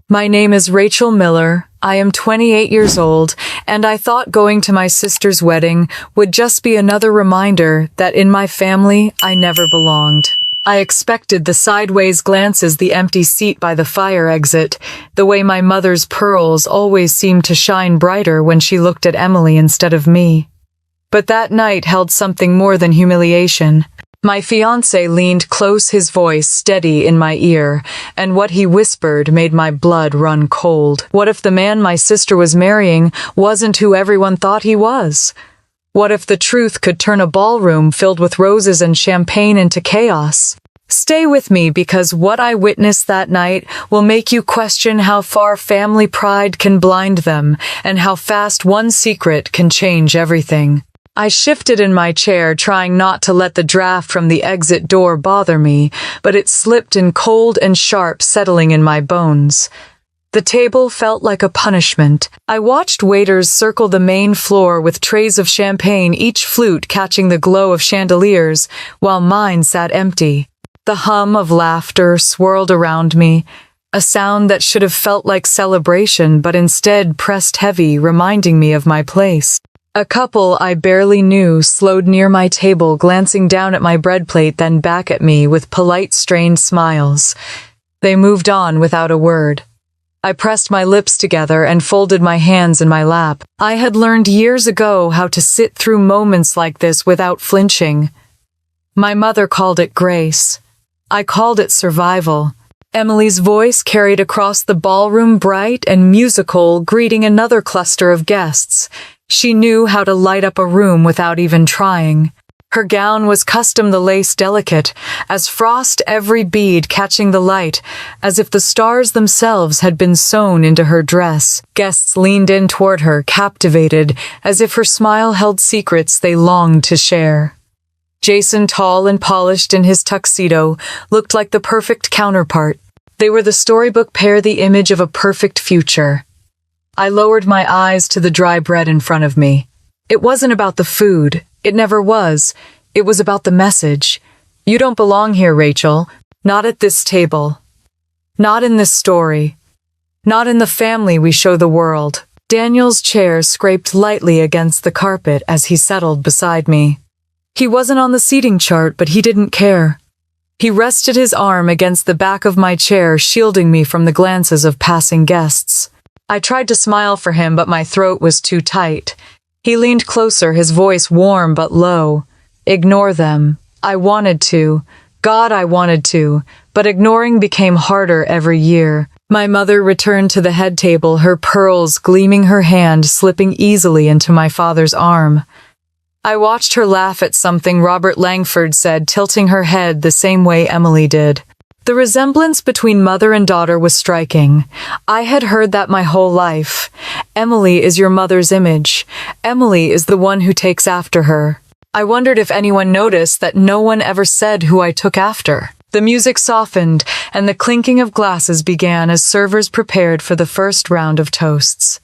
My name is Rachel Miller. I am 28 years old, and I thought going to my sister's wedding would just be another reminder that in my family I never belonged. I expected the sideways glances, the empty seat by the fire exit, the way my mother's pearls always seemed to shine brighter when she looked at Emily instead of me. But that night held something more than humiliation. My fiancé leaned close, his voice steady in my ear, and what he whispered made my blood run cold. What if the man my sister was marrying wasn't who everyone thought he was? What if the truth could turn a ballroom filled with roses and champagne into chaos? Stay with me, because what I witnessed that night will make you question how far family pride can blind them, and how fast one secret can change everything. I shifted in my chair, trying not to let the draft from the exit door bother me, but it slipped in cold and sharp, settling in my bones. The table felt like a punishment. I watched waiters circle the main floor with trays of champagne, each flute catching the glow of chandeliers, while mine sat empty. The hum of laughter swirled around me, a sound that should have felt like celebration but instead pressed heavy, reminding me of my place. A couple I barely knew slowed near my table, glancing down at my bread plate, then back at me with polite, strained smiles. They moved on without a word. I pressed my lips together and folded my hands in my lap. I had learned years ago how to sit through moments like this without flinching. My mother called it grace. I called it survival. Emily's voice carried across the ballroom, bright and musical, greeting another cluster of guests. She knew how to light up a room without even trying. Her gown was custom, the lace delicate as frost, every bead catching the light, as if the stars themselves had been sewn into her dress. Guests leaned in toward her, captivated, as if her smile held secrets they longed to share. Jason, tall and polished in his tuxedo, looked like the perfect counterpart. They were the storybook pair, the image of a perfect future. I lowered my eyes to the dry bread in front of me. It wasn't about the food. It never was. It was about the message. You don't belong here, Rachel. Not at this table. Not in this story. Not in the family we show the world. Daniel's chair scraped lightly against the carpet as he settled beside me. He wasn't on the seating chart, but he didn't care. He rested his arm against the back of my chair, shielding me from the glances of passing guests. I tried to smile for him, but my throat was too tight. He leaned closer, his voice warm but low. Ignore them. I wanted to. God, I wanted to. But ignoring became harder every year. My mother returned to the head table, her pearls gleaming, her hand slipping easily into my father's arm. I watched her laugh at something Robert Langford said, tilting her head the same way Emily did. The resemblance between mother and daughter was striking. I had heard that my whole life. Emily is your mother's image. Emily is the one who takes after her. I wondered if anyone noticed that no one ever said who I took after. The music softened, and the clinking of glasses began as servers prepared for the first round of toasts.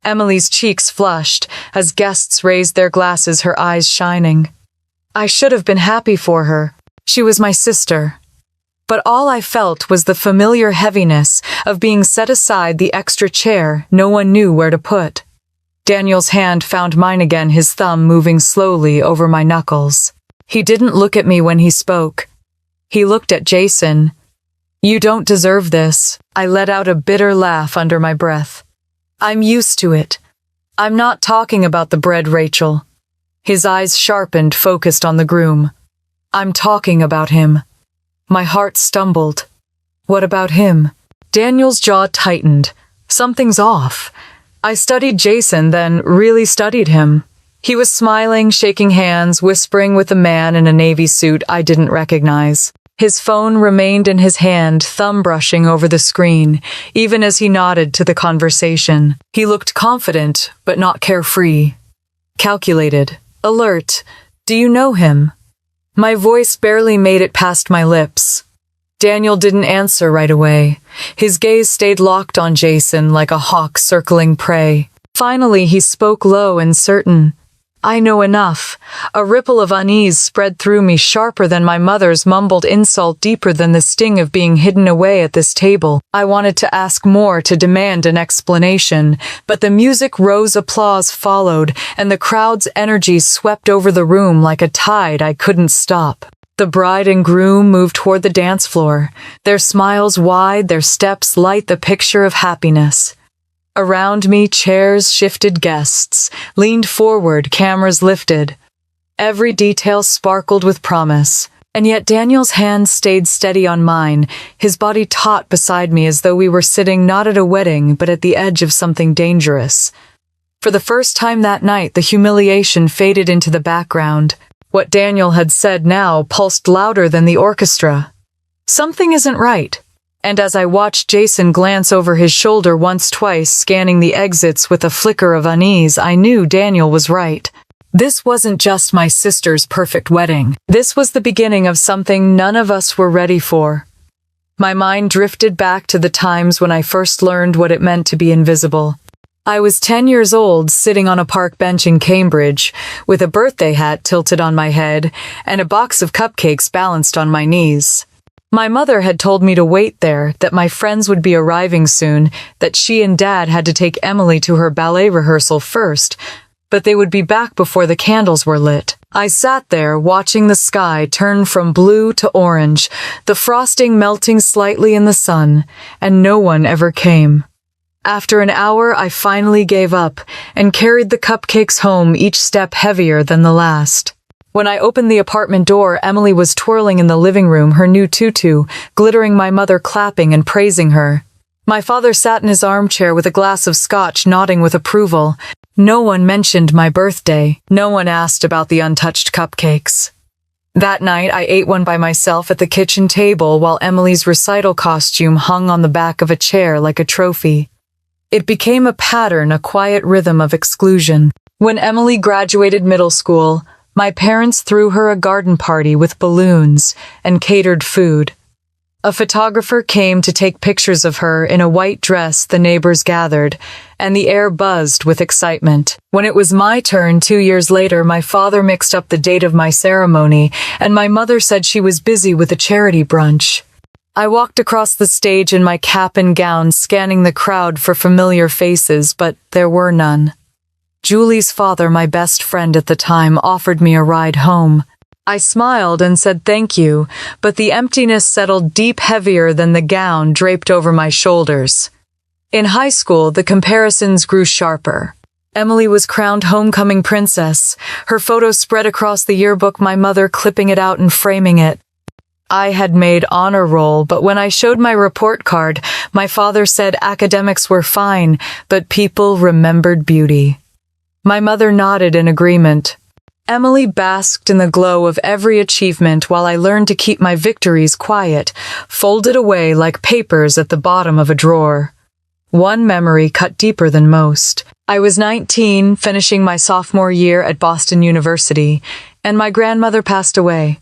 Emily's cheeks flushed as guests raised their glasses, her eyes shining. I should have been happy for her. She was my sister. But all I felt was the familiar heaviness of being set aside, the extra chair no one knew where to put. Daniel's hand found mine again, his thumb moving slowly over my knuckles. He didn't look at me when he spoke. He looked at Jason. You don't deserve this. I let out a bitter laugh under my breath. I'm used to it. I'm not talking about the bread, Rachel. His eyes sharpened, focused on the groom. I'm talking about him. My heart stumbled. What about him? Daniel's jaw tightened. Something's off. I studied Jason, then really studied him. He was smiling, shaking hands, whispering with a man in a navy suit I didn't recognize. His phone remained in his hand, thumb brushing over the screen, even as he nodded to the conversation. He looked confident, but not carefree. Calculated. Alert. Do you know him? My voice barely made it past my lips. Daniel didn't answer right away. His gaze stayed locked on Jason like a hawk circling prey. Finally, he spoke low and certain. I know enough. A ripple of unease spread through me, sharper than my mother's mumbled insult, deeper than the sting of being hidden away at this table. I wanted to ask more, to demand an explanation, but the music rose, applause followed, and the crowd's energy swept over the room like a tide I couldn't stop. The bride and groom moved toward the dance floor, their smiles wide, their steps light, the picture of happiness. Around me, chairs shifted, guests leaned forward, cameras lifted. Every detail sparkled with promise. And yet Daniel's hand stayed steady on mine, his body taut beside me, as though we were sitting not at a wedding but at the edge of something dangerous. For the first time that night, the humiliation faded into the background. What Daniel had said now pulsed louder than the orchestra. Something isn't right. And as I watched Jason glance over his shoulder once, twice, scanning the exits with a flicker of unease, I knew Daniel was right. This wasn't just my sister's perfect wedding. This was the beginning of something none of us were ready for. My mind drifted back to the times when I first learned what it meant to be invisible. I was 10 years old, sitting on a park bench in Cambridge, with a birthday hat tilted on my head and a box of cupcakes balanced on my knees. My mother had told me to wait there, that my friends would be arriving soon, that she and Dad had to take Emily to her ballet rehearsal first, but they would be back before the candles were lit. I sat there, watching the sky turn from blue to orange, the frosting melting slightly in the sun, and no one ever came. After an hour, I finally gave up and carried the cupcakes home, each step heavier than the last. When I opened the apartment door, Emily was twirling in the living room, her new tutu, glittering, my mother clapping and praising her. My father sat in his armchair with a glass of scotch, nodding with approval. No one mentioned my birthday. No one asked about the untouched cupcakes. That night, I ate one by myself at the kitchen table while Emily's recital costume hung on the back of a chair like a trophy. It became a pattern, a quiet rhythm of exclusion. When Emily graduated middle school, my parents threw her a garden party with balloons and catered food. A photographer came to take pictures of her in a white dress. The neighbors gathered, and the air buzzed with excitement. When it was my turn 2 years later, my father mixed up the date of my ceremony, and my mother said she was busy with a charity brunch. I walked across the stage in my cap and gown, scanning the crowd for familiar faces, but there were none. Julie's father, my best friend at the time, offered me a ride home. I smiled and said thank you, but the emptiness settled deep, heavier than the gown draped over my shoulders. In high school, the comparisons grew sharper. Emily was crowned homecoming princess, her photo spread across the yearbook, my mother clipping it out and framing it. I had made honor roll, but when I showed my report card, my father said academics were fine, but people remembered beauty. My mother nodded in agreement. Emily basked in the glow of every achievement while I learned to keep my victories quiet, folded away like papers at the bottom of a drawer. One memory cut deeper than most. I was 19, finishing my sophomore year at Boston University, and my grandmother passed away.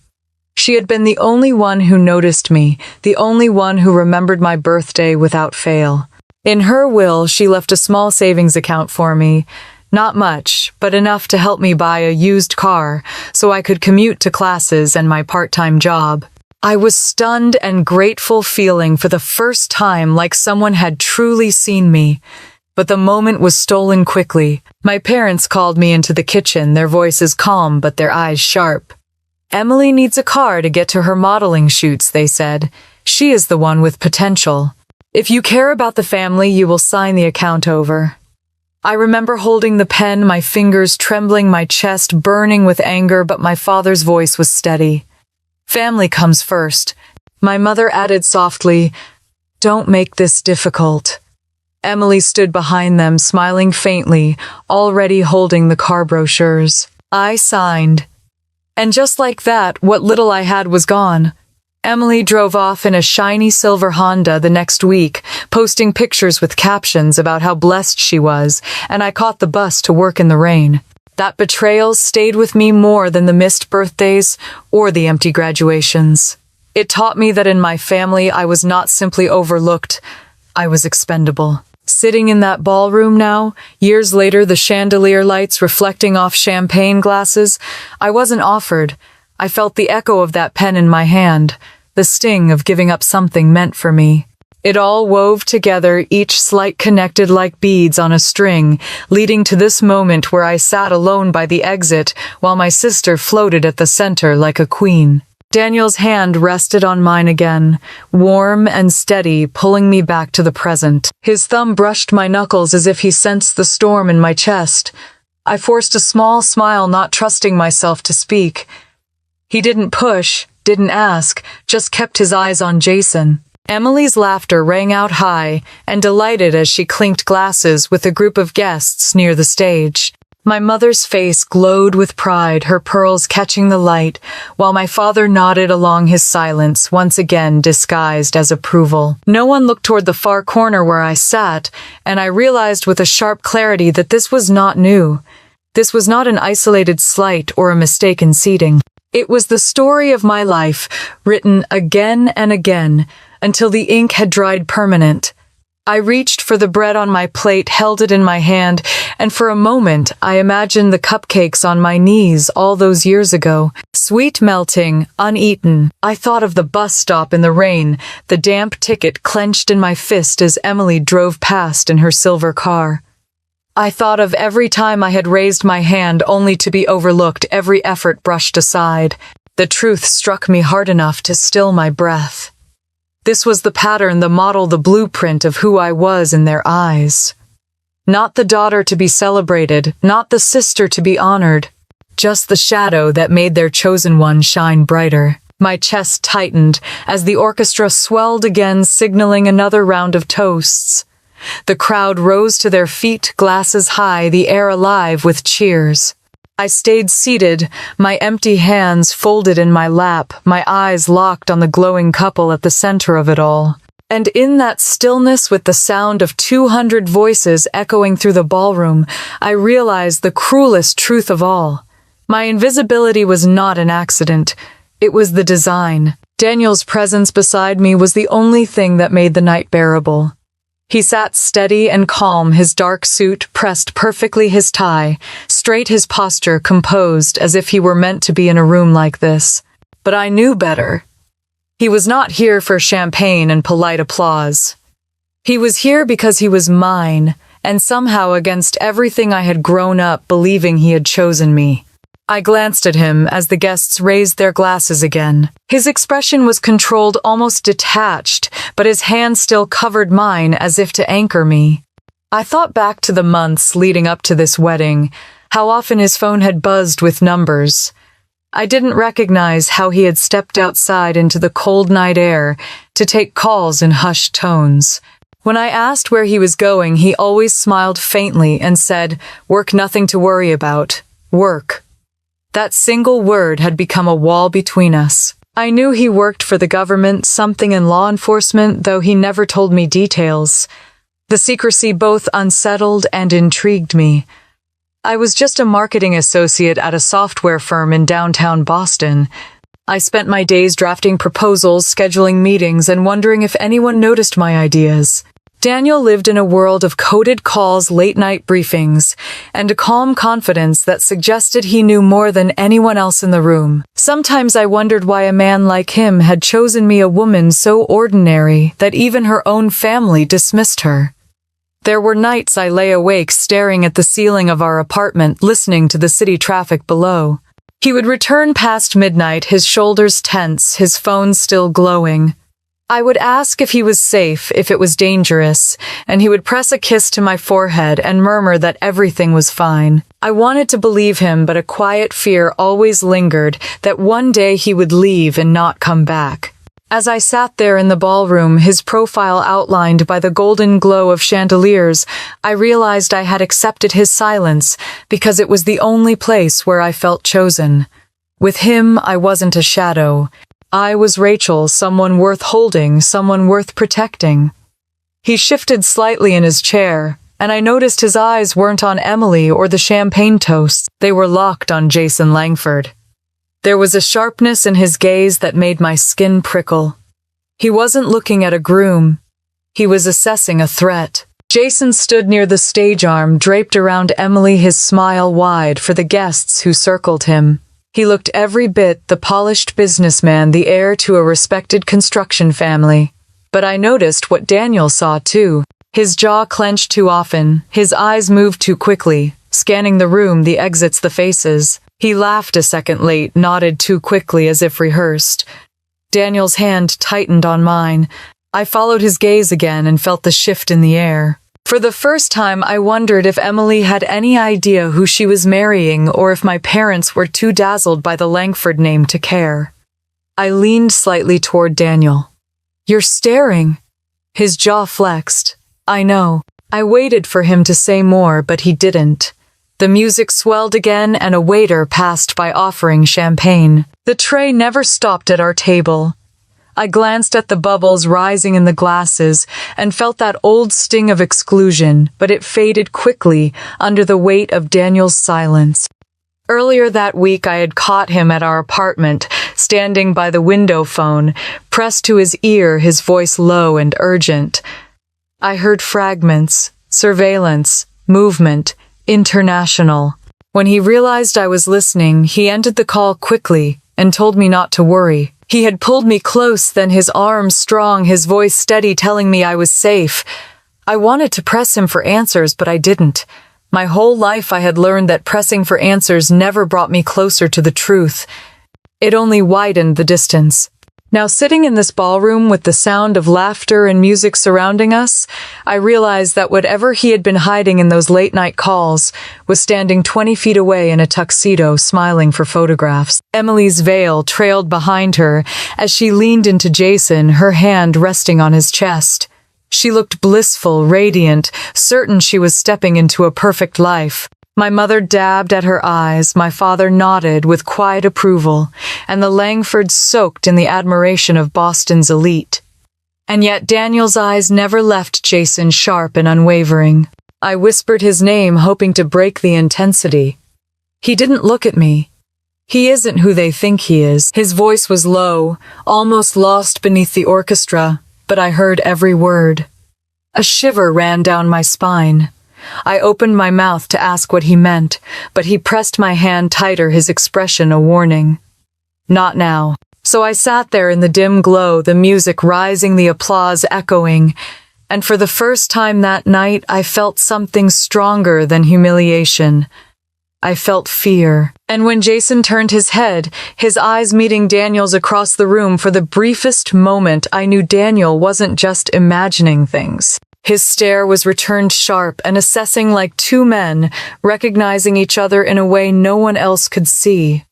She had been the only one who noticed me, the only one who remembered my birthday without fail. In her will, she left a small savings account for me. Not much, but enough to help me buy a used car so I could commute to classes and my part-time job. I was stunned and grateful, feeling for the first time like someone had truly seen me. But the moment was stolen quickly. My parents called me into the kitchen, their voices calm but their eyes sharp. Emily needs a car to get to her modeling shoots, they said. She is the one with potential. If you care about the family, you will sign the account over. I remember holding the pen, my fingers trembling, my chest burning with anger, but my father's voice was steady. Family comes first. My mother added softly, "Don't make this difficult." Emily stood behind them, smiling faintly, already holding the car brochures. I signed. And just like that, what little I had was gone. Emily drove off in a shiny silver Honda the next week, posting pictures with captions about how blessed she was, and I caught the bus to work in the rain. That betrayal stayed with me more than the missed birthdays or the empty graduations. It taught me that in my family I was not simply overlooked, I was expendable. Sitting in that ballroom now, years later, the chandelier lights reflecting off champagne glasses, I wasn't offered. I felt the echo of that pen in my hand, the sting of giving up something meant for me. It all wove together, each slight connected like beads on a string, leading to this moment where I sat alone by the exit while my sister floated at the center like a queen. Daniel's hand rested on mine again, warm and steady, pulling me back to the present. His thumb brushed my knuckles as if he sensed the storm in my chest. I forced a small smile, not trusting myself to speak. He didn't push, didn't ask, just kept his eyes on Jason. Emily's laughter rang out high and delighted as she clinked glasses with a group of guests near the stage. My mother's face glowed with pride, her pearls catching the light, while my father nodded along his silence, once again disguised as approval. No one looked toward the far corner where I sat, and I realized with a sharp clarity that this was not new. This was not an isolated slight or a mistaken seating. It was the story of my life, written again and again, until the ink had dried permanent. I reached for the bread on my plate, held it in my hand, and for a moment I imagined the cupcakes on my knees all those years ago. Sweet melting, uneaten. I thought of the bus stop in the rain, the damp ticket clenched in my fist as Emily drove past in her silver car. I thought of every time I had raised my hand only to be overlooked, every effort brushed aside. The truth struck me hard enough to still my breath. This was the pattern, the model, the blueprint of who I was in their eyes. Not the daughter to be celebrated, not the sister to be honored, just the shadow that made their chosen one shine brighter. My chest tightened as the orchestra swelled again, signaling another round of toasts. The crowd rose to their feet, glasses high, the air alive with cheers. I stayed seated, my empty hands folded in my lap, my eyes locked on the glowing couple at the center of it all. And in that stillness, with the sound of 200 voices echoing through the ballroom, I realized the cruelest truth of all. My invisibility was not an accident. It was the design. Daniel's presence beside me was the only thing that made the night bearable. He sat steady and calm, his dark suit pressed perfectly, his tie straight, his posture composed, as if he were meant to be in a room like this. But I knew better. He was not here for champagne and polite applause. He was here because he was mine, and somehow against everything I had grown up believing he had chosen me. I glanced at him as the guests raised their glasses again. His expression was controlled, almost detached, but his hand still covered mine as if to anchor me. I thought back to the months leading up to this wedding, how often his phone had buzzed with numbers. I didn't recognize how he had stepped outside into the cold night air to take calls in hushed tones. When I asked where he was going, he always smiled faintly and said, "Work, nothing to worry about. Work." That single word had become a wall between us. I knew he worked for the government, something in law enforcement, though he never told me details. The secrecy both unsettled and intrigued me. I was just a marketing associate at a software firm in downtown Boston. I spent my days drafting proposals, scheduling meetings, and wondering if anyone noticed my ideas. Daniel lived in a world of coded calls, late-night briefings, and a calm confidence that suggested he knew more than anyone else in the room. Sometimes I wondered why a man like him had chosen me, a woman so ordinary that even her own family dismissed her. There were nights I lay awake staring at the ceiling of our apartment, listening to the city traffic below. He would return past midnight, his shoulders tense, his phone still glowing. I would ask if he was safe, if it was dangerous, and he would press a kiss to my forehead and murmur that everything was fine. I wanted to believe him, but a quiet fear always lingered that one day he would leave and not come back. As I sat there in the ballroom, his profile outlined by the golden glow of chandeliers, I realized I had accepted his silence because it was the only place where I felt chosen. With him, I wasn't a shadow. I was Rachel, someone worth holding, someone worth protecting. He shifted slightly in his chair, and I noticed his eyes weren't on Emily or the champagne toasts. They were locked on Jason Langford. There was a sharpness in his gaze that made my skin prickle. He wasn't looking at a groom. He was assessing a threat. Jason stood near the stage arm, draped around Emily, his smile wide for the guests who circled him. He looked every bit the polished businessman, the heir to a respected construction family. But I noticed what Daniel saw too. His jaw clenched too often, his eyes moved too quickly, scanning the room, the exits, the faces. He laughed a second late, nodded too quickly as if rehearsed. Daniel's hand tightened on mine. I followed his gaze again and felt the shift in the air. For the first time, I wondered if Emily had any idea who she was marrying or if my parents were too dazzled by the Langford name to care. I leaned slightly toward Daniel. "You're staring." His jaw flexed. "I know." I waited for him to say more, but he didn't. The music swelled again and a waiter passed by offering champagne. The tray never stopped at our table. I glanced at the bubbles rising in the glasses and felt that old sting of exclusion, but it faded quickly under the weight of Daniel's silence. Earlier that week I had caught him at our apartment, standing by the window phone, pressed to his ear, his voice low and urgent. I heard fragments, surveillance, movement, international. When he realized I was listening, he ended the call quickly and told me not to worry. He had pulled me close, then his arms strong, his voice steady, telling me I was safe. I wanted to press him for answers, but I didn't. My whole life I had learned that pressing for answers never brought me closer to the truth. It only widened the distance. Now, sitting in this ballroom with the sound of laughter and music surrounding us, I realized that whatever he had been hiding in those late-night calls was standing 20 feet away in a tuxedo, smiling for photographs. Emily's veil trailed behind her as she leaned into Jason, her hand resting on his chest. She looked blissful, radiant, certain she was stepping into a perfect life. My mother dabbed at her eyes, my father nodded with quiet approval, and the Langfords soaked in the admiration of Boston's elite. And yet Daniel's eyes never left Jason, sharp and unwavering. I whispered his name, hoping to break the intensity. He didn't look at me. He isn't who they think he is. His voice was low, almost lost beneath the orchestra, but I heard every word. A shiver ran down my spine. I opened my mouth to ask what he meant, but he pressed my hand tighter, his expression a warning. Not now. So I sat there in the dim glow, the music rising, the applause echoing, and for the first time that night I felt something stronger than humiliation. I felt fear. And when Jason turned his head, his eyes meeting Daniel's across the room, for the briefest moment I knew Daniel wasn't just imagining things. His stare was returned sharp and assessing, like two men, recognizing each other in a way no one else could see.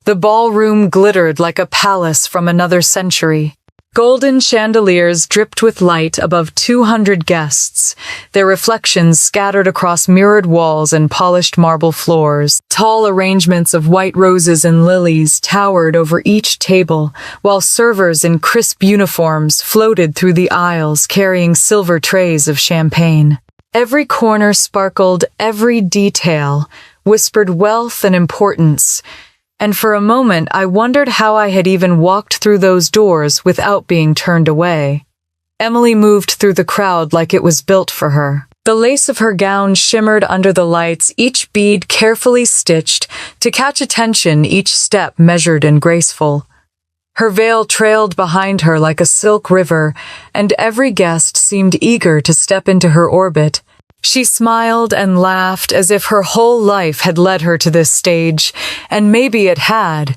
The ballroom glittered like a palace from another century. Golden chandeliers dripped with light above 200 guests, their reflections scattered across mirrored walls and polished marble floors. Tall arrangements of white roses and lilies towered over each table, while servers in crisp uniforms floated through the aisles carrying silver trays of champagne. Every corner sparkled, every detail whispered wealth and importance. And for a moment I wondered how I had even walked through those doors without being turned away. Emily moved through the crowd like it was built for her. The lace of her gown shimmered under the lights, each bead carefully stitched to catch attention, each step measured and graceful. Her veil trailed behind her like a silk river, and every guest seemed eager to step into her orbit. She smiled and laughed as if her whole life had led her to this stage, and maybe it had.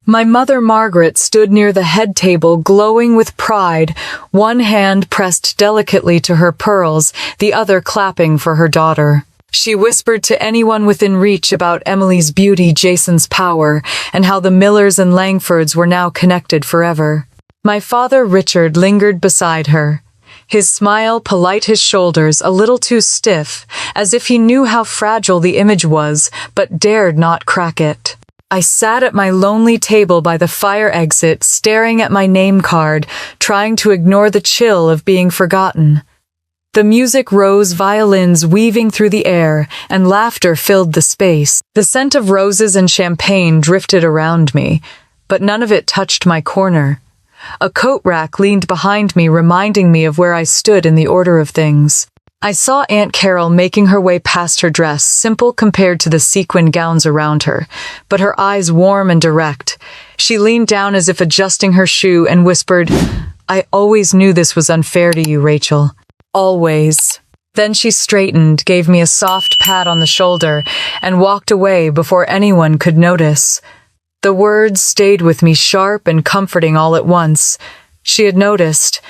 My mother Margaret stood near the head table, glowing with pride, one hand pressed delicately to her pearls, the other clapping for her daughter. She whispered to anyone within reach about Emily's beauty, Jason's power, and how the Millers and Langfords were now connected forever. My father Richard lingered beside her. His smile polite, his shoulders a little too stiff, as if he knew how fragile the image was, but dared not crack it. I sat at my lonely table by the fire exit, staring at my name card, trying to ignore the chill of being forgotten. The music rose, violins weaving through the air, and laughter filled the space. The scent of roses and champagne drifted around me, but none of it touched my corner. A coat rack leaned behind me, reminding me of where I stood in the order of things. I saw Aunt Carol making her way past her dress, simple compared to the sequined gowns around her, but her eyes warm and direct. She leaned down as if adjusting her shoe and whispered, "I always knew this was unfair to you, Rachel. Always." Then she straightened, gave me a soft pat on the shoulder, and walked away before anyone could notice. The words stayed with me, sharp and comforting all at once. She had noticed.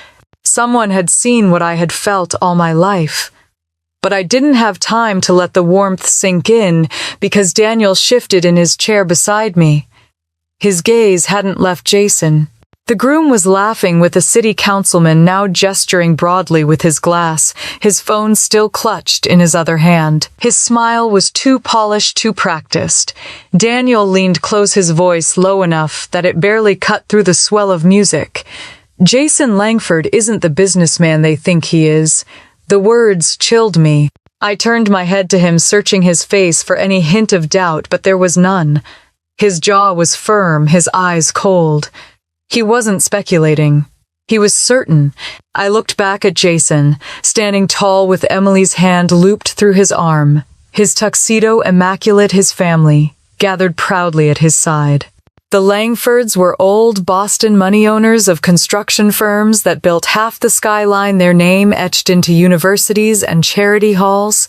Someone had seen what I had felt all my life. But I didn't have time to let the warmth sink in because Daniel shifted in his chair beside me. His gaze hadn't left Jason. The groom was laughing with a city councilman, now gesturing broadly with his glass, his phone still clutched in his other hand. His smile was too polished, too practiced. Daniel leaned close, his voice low enough that it barely cut through the swell of music. "Jason Langford isn't the businessman they think he is." The words chilled me. I turned my head to him, searching his face for any hint of doubt, but there was none. His jaw was firm, his eyes cold. He wasn't speculating. He was certain. I looked back at Jason, standing tall with Emily's hand looped through his arm. His tuxedo immaculate, his family gathered proudly at his side. The Langfords were old Boston money owners of construction firms that built half the skyline, their name etched into universities and charity halls.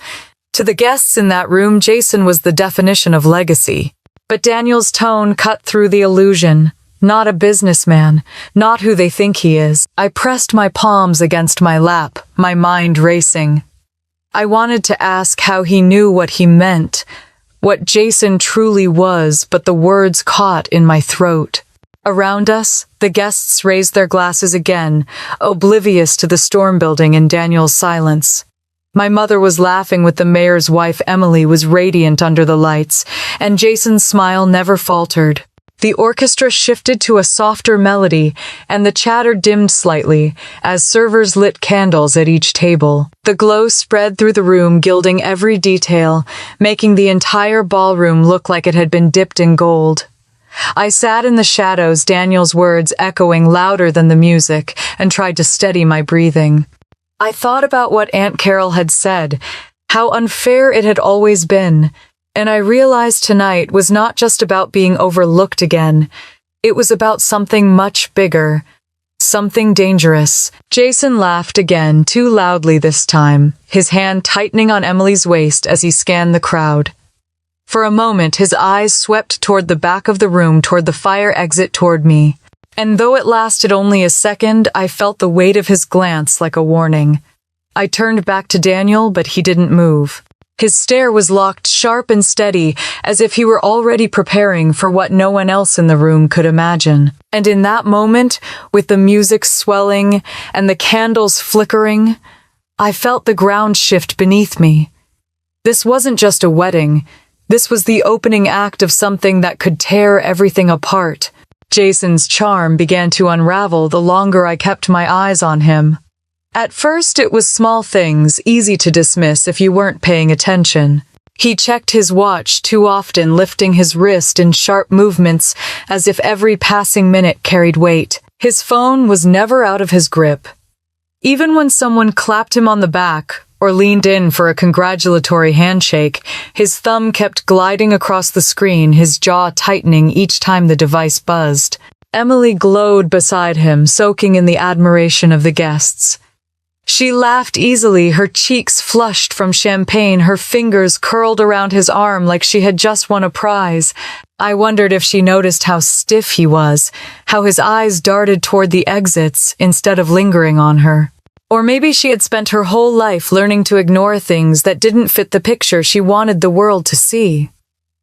To the guests in that room, Jason was the definition of legacy. But Daniel's tone cut through the illusion. Not a businessman, not who they think he is. I pressed my palms against my lap, my mind racing. I wanted to ask how he knew what he meant, what Jason truly was, but the words caught in my throat. Around us, the guests raised their glasses again, oblivious to the storm building in Daniel's silence. My mother was laughing with the mayor's wife. Emily was radiant under the lights, and Jason's smile never faltered. The orchestra shifted to a softer melody, and the chatter dimmed slightly as servers lit candles at each table. The glow spread through the room, gilding every detail, making the entire ballroom look like it had been dipped in gold. I sat in the shadows, Daniel's words echoing louder than the music, and tried to steady my breathing. I thought about what Aunt Carol had said, how unfair it had always been. And I realized tonight was not just about being overlooked again. It was about something much bigger, something dangerous. Jason laughed again, too loudly this time, his hand tightening on Emily's waist as he scanned the crowd. For a moment, his eyes swept toward the back of the room, toward the fire exit, toward me. And though it lasted only a second, I felt the weight of his glance like a warning. I turned back to Daniel, but he didn't move. His stare was locked, sharp and steady, as if he were already preparing for what no one else in the room could imagine. And in that moment, with the music swelling and the candles flickering, I felt the ground shift beneath me. This wasn't just a wedding. This was the opening act of something that could tear everything apart. Jason's charm began to unravel the longer I kept my eyes on him. At first, it was small things, easy to dismiss if you weren't paying attention. He checked his watch too often, lifting his wrist in sharp movements as if every passing minute carried weight. His phone was never out of his grip. Even when someone clapped him on the back or leaned in for a congratulatory handshake, his thumb kept gliding across the screen, his jaw tightening each time the device buzzed. Emily glowed beside him, soaking in the admiration of the guests. She laughed easily, her cheeks flushed from champagne, her fingers curled around his arm like she had just won a prize. I wondered if she noticed how stiff he was, how his eyes darted toward the exits instead of lingering on her. Or maybe she had spent her whole life learning to ignore things that didn't fit the picture she wanted the world to see.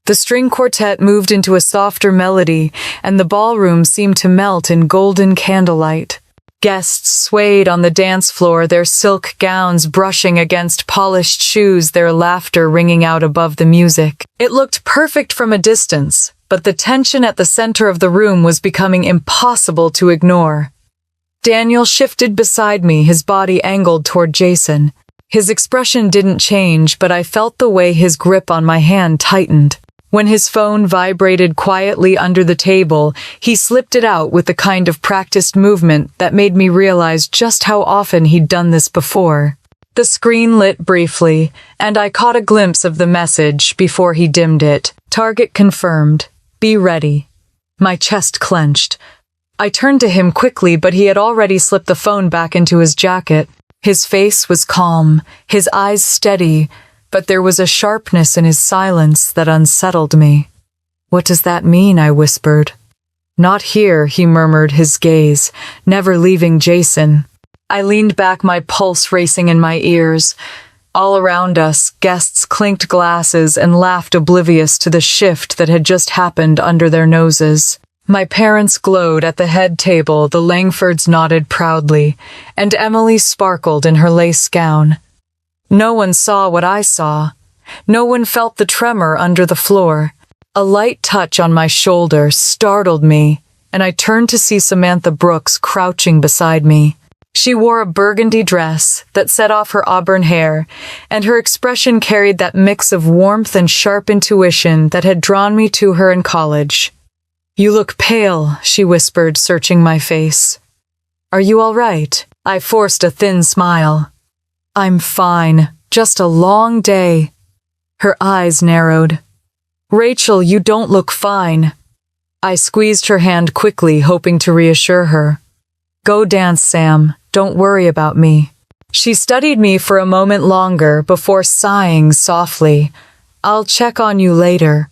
The string quartet moved into a softer melody, and the ballroom seemed to melt in golden candlelight. Guests swayed on the dance floor, their silk gowns brushing against polished shoes, their laughter ringing out above the music. It looked perfect from a distance, but the tension at the center of the room was becoming impossible to ignore. Daniel shifted beside me, his body angled toward Jason. His expression didn't change, but I felt the way his grip on my hand tightened. When his phone vibrated quietly under the table, he slipped it out with the kind of practiced movement that made me realize just how often he'd done this before. The screen lit briefly, and I caught a glimpse of the message before he dimmed it. Target confirmed. Be ready. My chest clenched. I turned to him quickly, but he had already slipped the phone back into his jacket. His face was calm, his eyes steady, but there was a sharpness in his silence that unsettled me. What does that mean? I whispered. Not here, he murmured, his gaze, never leaving Jason. I leaned back, my pulse racing in my ears. All around us, guests clinked glasses and laughed, oblivious to the shift that had just happened under their noses. My parents glowed at the head table, the Langfords nodded proudly, and Emily sparkled in her lace gown. No one saw what I saw. No one felt the tremor under the floor. A light touch on my shoulder startled me, and I turned to see Samantha Brooks crouching beside me. She wore a burgundy dress that set off her auburn hair, and her expression carried that mix of warmth and sharp intuition that had drawn me to her in college. You look pale, she whispered, searching my face. Are you all right? I forced a thin smile. I'm fine. Just a long day. Her eyes narrowed. Rachel, you don't look fine. I squeezed her hand quickly, hoping to reassure her. Go dance, Sam. Don't worry about me. She studied me for a moment longer before sighing softly. I'll check on you later.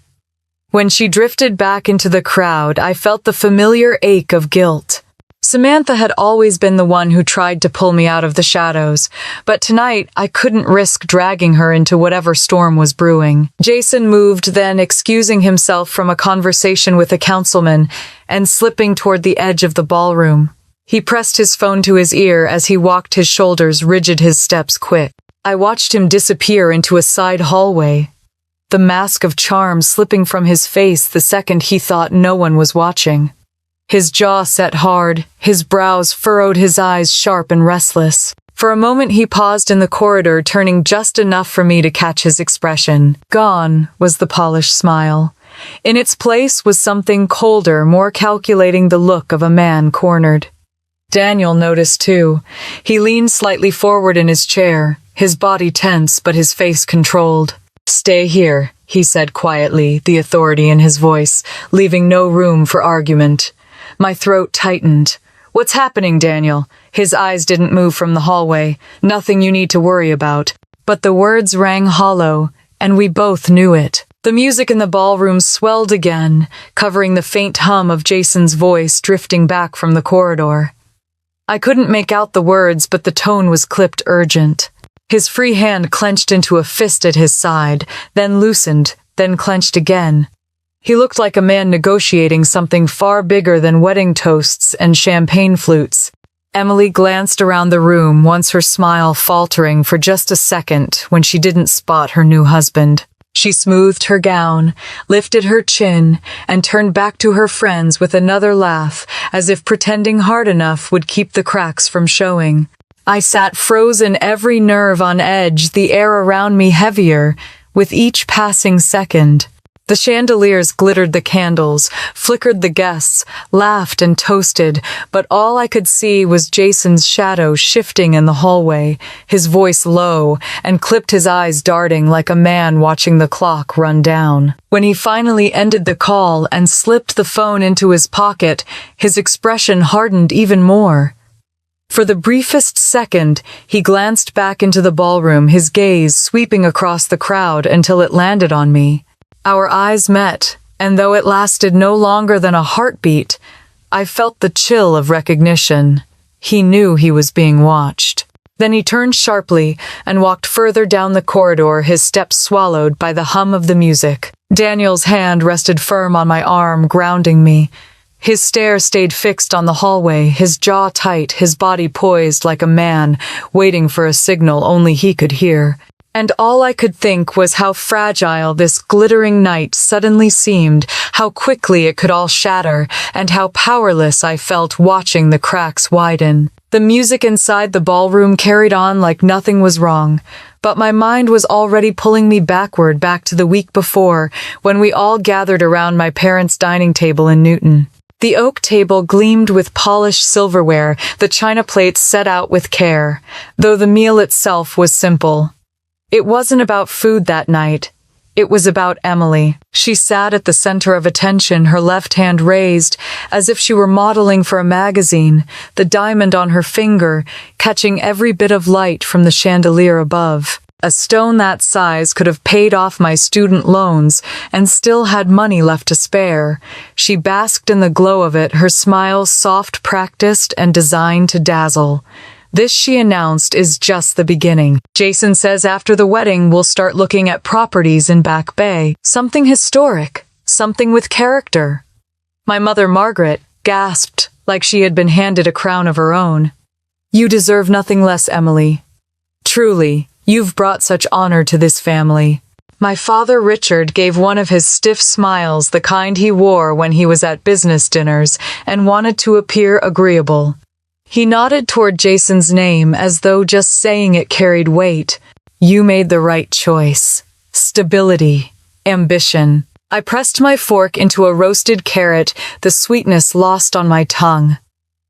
When she drifted back into the crowd, I felt the familiar ache of guilt. Samantha had always been the one who tried to pull me out of the shadows, but tonight I couldn't risk dragging her into whatever storm was brewing. Jason moved, then excusing himself from a conversation with a councilman and slipping toward the edge of the ballroom. He pressed his phone to his ear as he walked, his shoulders rigid, his steps quick. I watched him disappear into a side hallway, the mask of charm slipping from his face the second he thought no one was watching. His jaw set hard, his brows furrowed, his eyes sharp and restless. For a moment he paused in the corridor, turning just enough for me to catch his expression. Gone was the polished smile. In its place was something colder, more calculating, the look of a man cornered. Daniel noticed too. He leaned slightly forward in his chair, his body tense but his face controlled. Stay here, he said quietly, the authority in his voice, leaving no room for argument. My throat tightened. What's happening, Daniel? His eyes didn't move from the hallway. Nothing you need to worry about. But the words rang hollow, and we both knew it. The music in the ballroom swelled again, covering the faint hum of Jason's voice drifting back from the corridor. I couldn't make out the words, but the tone was clipped, urgent. His free hand clenched into a fist at his side, then loosened, then clenched again. He looked like a man negotiating something far bigger than wedding toasts and champagne flutes. Emily glanced around the room, once her smile faltering for just a second when she didn't spot her new husband. She smoothed her gown, lifted her chin, and turned back to her friends with another laugh, as if pretending hard enough would keep the cracks from showing. I sat frozen, every nerve on edge, the air around me heavier with each passing second. The chandeliers glittered, the candles flickered, the guests laughed and toasted, but all I could see was Jason's shadow shifting in the hallway, his voice low and clipped, his eyes darting like a man watching the clock run down. When he finally ended the call and slipped the phone into his pocket, his expression hardened even more. For the briefest second, he glanced back into the ballroom, his gaze sweeping across the crowd until it landed on me. Our eyes met, and though it lasted no longer than a heartbeat, I felt the chill of recognition. He knew he was being watched. Then he turned sharply and walked further down the corridor, his steps swallowed by the hum of the music. Daniel's hand rested firm on my arm, grounding me. His stare stayed fixed on the hallway, his jaw tight, his body poised like a man, waiting for a signal only he could hear. And all I could think was how fragile this glittering night suddenly seemed, how quickly it could all shatter, and how powerless I felt watching the cracks widen. The music inside the ballroom carried on like nothing was wrong, but my mind was already pulling me backward, back to the week before, when we all gathered around my parents' dining table in Newton. The oak table gleamed with polished silverware, the china plates set out with care, though the meal itself was simple. It wasn't about food that night. It was about Emily. She sat at the center of attention, her left hand raised, as if she were modeling for a magazine, the diamond on her finger, catching every bit of light from the chandelier above. A stone that size could have paid off my student loans and still had money left to spare. She basked in the glow of it, her smile soft, practiced, and designed to dazzle. This, she announced, is just the beginning. Jason says after the wedding we'll start looking at properties in Back Bay. Something historic, something with character. My mother, Margaret, gasped like she had been handed a crown of her own. You deserve nothing less, Emily. Truly, you've brought such honor to this family. My father, Richard, gave one of his stiff smiles, the kind he wore when he was at business dinners, and wanted to appear agreeable. He nodded toward Jason's name as though just saying it carried weight. You made the right choice. Stability. Ambition. I pressed my fork into a roasted carrot, the sweetness lost on my tongue.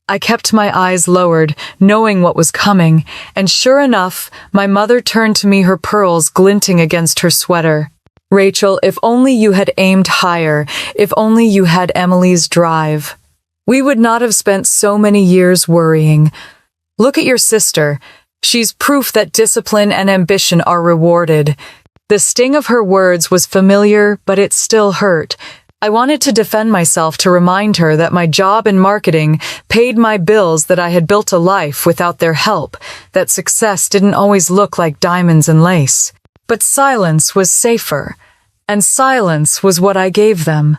I kept my eyes lowered, knowing what was coming, and sure enough, my mother turned to me, her pearls glinting against her sweater. Rachel, if only you had aimed higher, if only you had Emily's drive. We would not have spent so many years worrying. Look at your sister. She's proof that discipline and ambition are rewarded. The sting of her words was familiar, but it still hurt. I wanted to defend myself, to remind her that my job in marketing paid my bills, that I had built a life without their help, that success didn't always look like diamonds and lace. But silence was safer, and silence was what I gave them.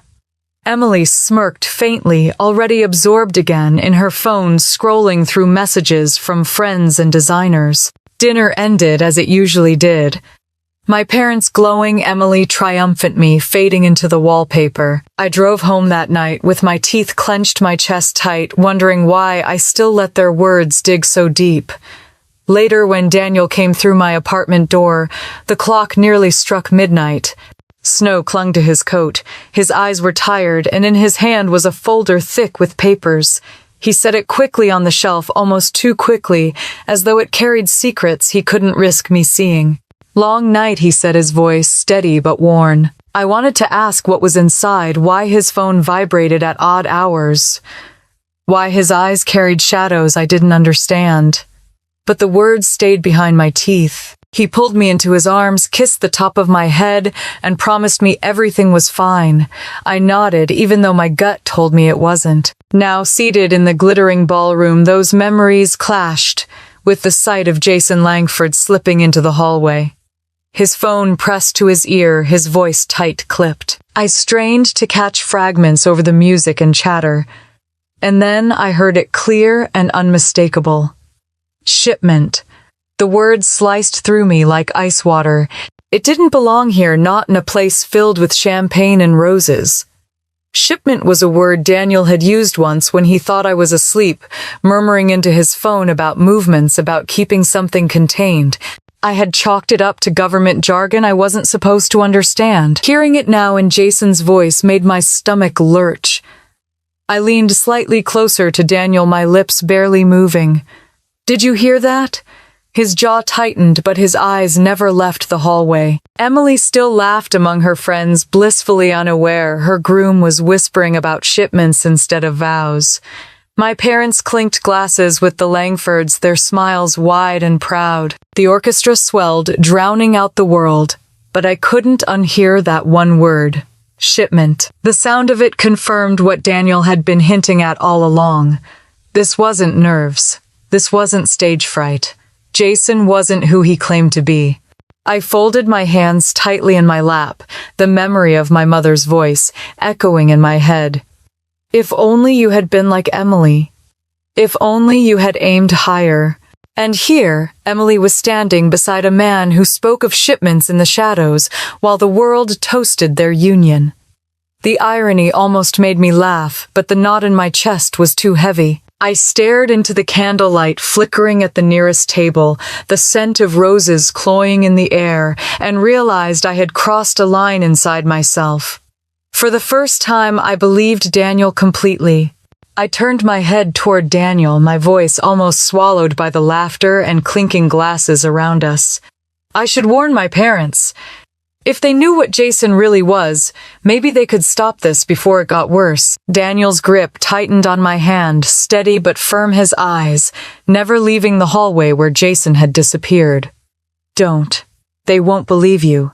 Emily smirked faintly, already absorbed again in her phone, scrolling through messages from friends and designers. Dinner ended as it usually did. My parents glowing, Emily triumphant, me fading into the wallpaper. I drove home that night with my teeth clenched, my chest tight, wondering why I still let their words dig so deep. Later, when Daniel came through my apartment door, the clock nearly struck midnight. Snow clung to his coat, his eyes were tired, and in his hand was a folder thick with papers. He set it quickly on the shelf, almost too quickly, as though it carried secrets he couldn't risk me seeing. Long night, he said, his voice steady but worn. I wanted to ask what was inside, why his phone vibrated at odd hours, why his eyes carried shadows I didn't understand. But the words stayed behind my teeth. He pulled me into his arms, kissed the top of my head, and promised me everything was fine. I nodded, even though my gut told me it wasn't. Now, seated in the glittering ballroom, those memories clashed with the sight of Jason Langford slipping into the hallway. His phone pressed to his ear, his voice tight-clipped. I strained to catch fragments over the music and chatter, and then I heard it clear and unmistakable. Shipment. The word sliced through me like ice water. It didn't belong here, not in a place filled with champagne and roses. Shipment was a word Daniel had used once when he thought I was asleep, murmuring into his phone about movements, about keeping something contained. I had chalked it up to government jargon I wasn't supposed to understand. Hearing it now in Jason's voice made my stomach lurch. I leaned slightly closer to Daniel, my lips barely moving. Did you hear that? His jaw tightened, but his eyes never left the hallway. Emily still laughed among her friends, blissfully unaware her groom was whispering about shipments instead of vows. My parents clinked glasses with the Langfords, their smiles wide and proud. The orchestra swelled, drowning out the world, but I couldn't unhear that one word. Shipment. The sound of it confirmed what Daniel had been hinting at all along. This wasn't nerves. This wasn't stage fright. Jason wasn't who he claimed to be. I folded my hands tightly in my lap, the memory of my mother's voice echoing in my head. If only you had been like Emily. If only you had aimed higher. And here, Emily was standing beside a man who spoke of shipments in the shadows, while the world toasted their union. The irony almost made me laugh, but the knot in my chest was too heavy. I stared into the candlelight flickering at the nearest table, the scent of roses cloying in the air, and realized I had crossed a line inside myself. For the first time, I believed Daniel completely. I turned my head toward Daniel, my voice almost swallowed by the laughter and clinking glasses around us. I should warn my parents. If they knew what Jason really was, maybe they could stop this before it got worse. Daniel's grip tightened on my hand, steady but firm his eyes, never leaving the hallway where Jason had disappeared. Don't. They won't believe you.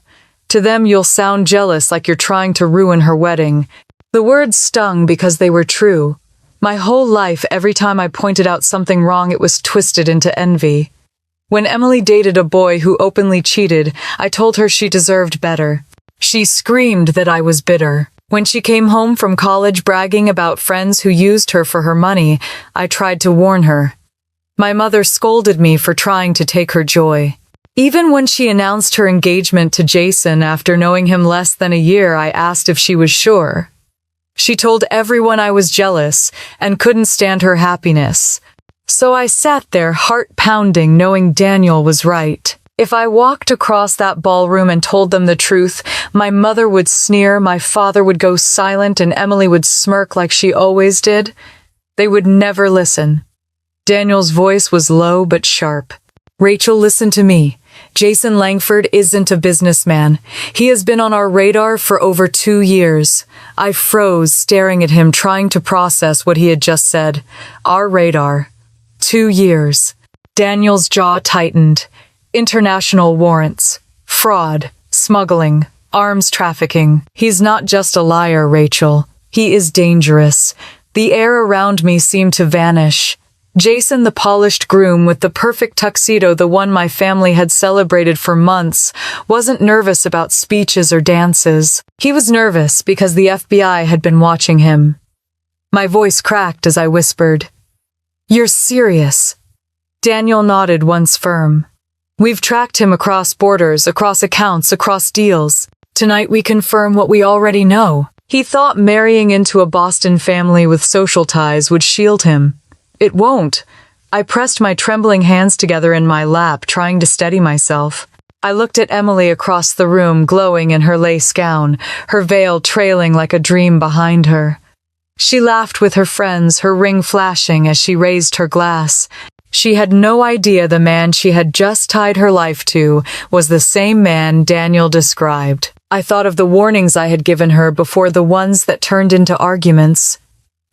To them you'll sound jealous like you're trying to ruin her wedding. The words stung because they were true. My whole life, every time I pointed out something wrong, it was twisted into envy. When Emily dated a boy who openly cheated, I told her she deserved better. She screamed that I was bitter. When she came home from college bragging about friends who used her for her money, I tried to warn her. My mother scolded me for trying to take her joy. Even when she announced her engagement to Jason after knowing him less than a year, I asked if she was sure. She told everyone I was jealous and couldn't stand her happiness. So I sat there, heart pounding, knowing Daniel was right. If I walked across that ballroom and told them the truth, my mother would sneer, my father would go silent, and Emily would smirk like she always did. They would never listen. Daniel's voice was low but sharp. Rachel, listen to me. Jason Langford isn't a businessman. He has been on our radar for over 2 years. I froze, staring at him, trying to process what he had just said. Our radar. 2 years. Daniel's jaw tightened. International warrants. Fraud. Smuggling. Arms trafficking. He's not just a liar, Rachel. He is dangerous. The air around me seemed to vanish. Jason, the polished groom with the perfect tuxedo, the one my family had celebrated for months, wasn't nervous about speeches or dances. He was nervous because the FBI had been watching him. My voice cracked as I whispered, "You're serious?" Daniel nodded once firm. "We've tracked him across borders, across accounts, across deals. Tonight we confirm what we already know." He thought marrying into a Boston family with social ties would shield him. It won't. I pressed my trembling hands together in my lap, trying to steady myself. I looked at Emily across the room, glowing in her lace gown, her veil trailing like a dream behind her. She laughed with her friends, her ring flashing as she raised her glass. She had no idea the man she had just tied her life to was the same man Daniel described. I thought of the warnings I had given her before, the ones that turned into arguments.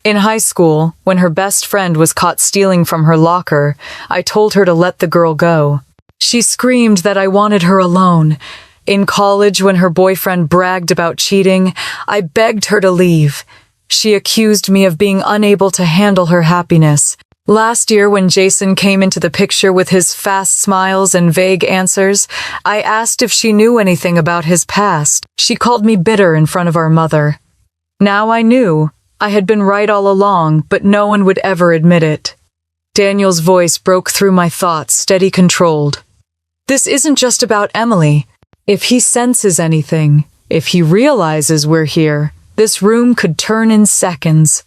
In high school, when her best friend was caught stealing from her locker, I told her to let the girl go. She screamed that I wanted her alone. In college, when her boyfriend bragged about cheating, I begged her to leave. She accused me of being unable to handle her happiness. Last year, when Jason came into the picture with his fast smiles and vague answers, I asked if she knew anything about his past. She called me bitter in front of our mother. Now I knew. I had been right all along, but no one would ever admit it. Daniel's voice broke through my thoughts, steady, controlled. This isn't just about Emily. If he senses anything, if he realizes we're here, this room could turn in seconds.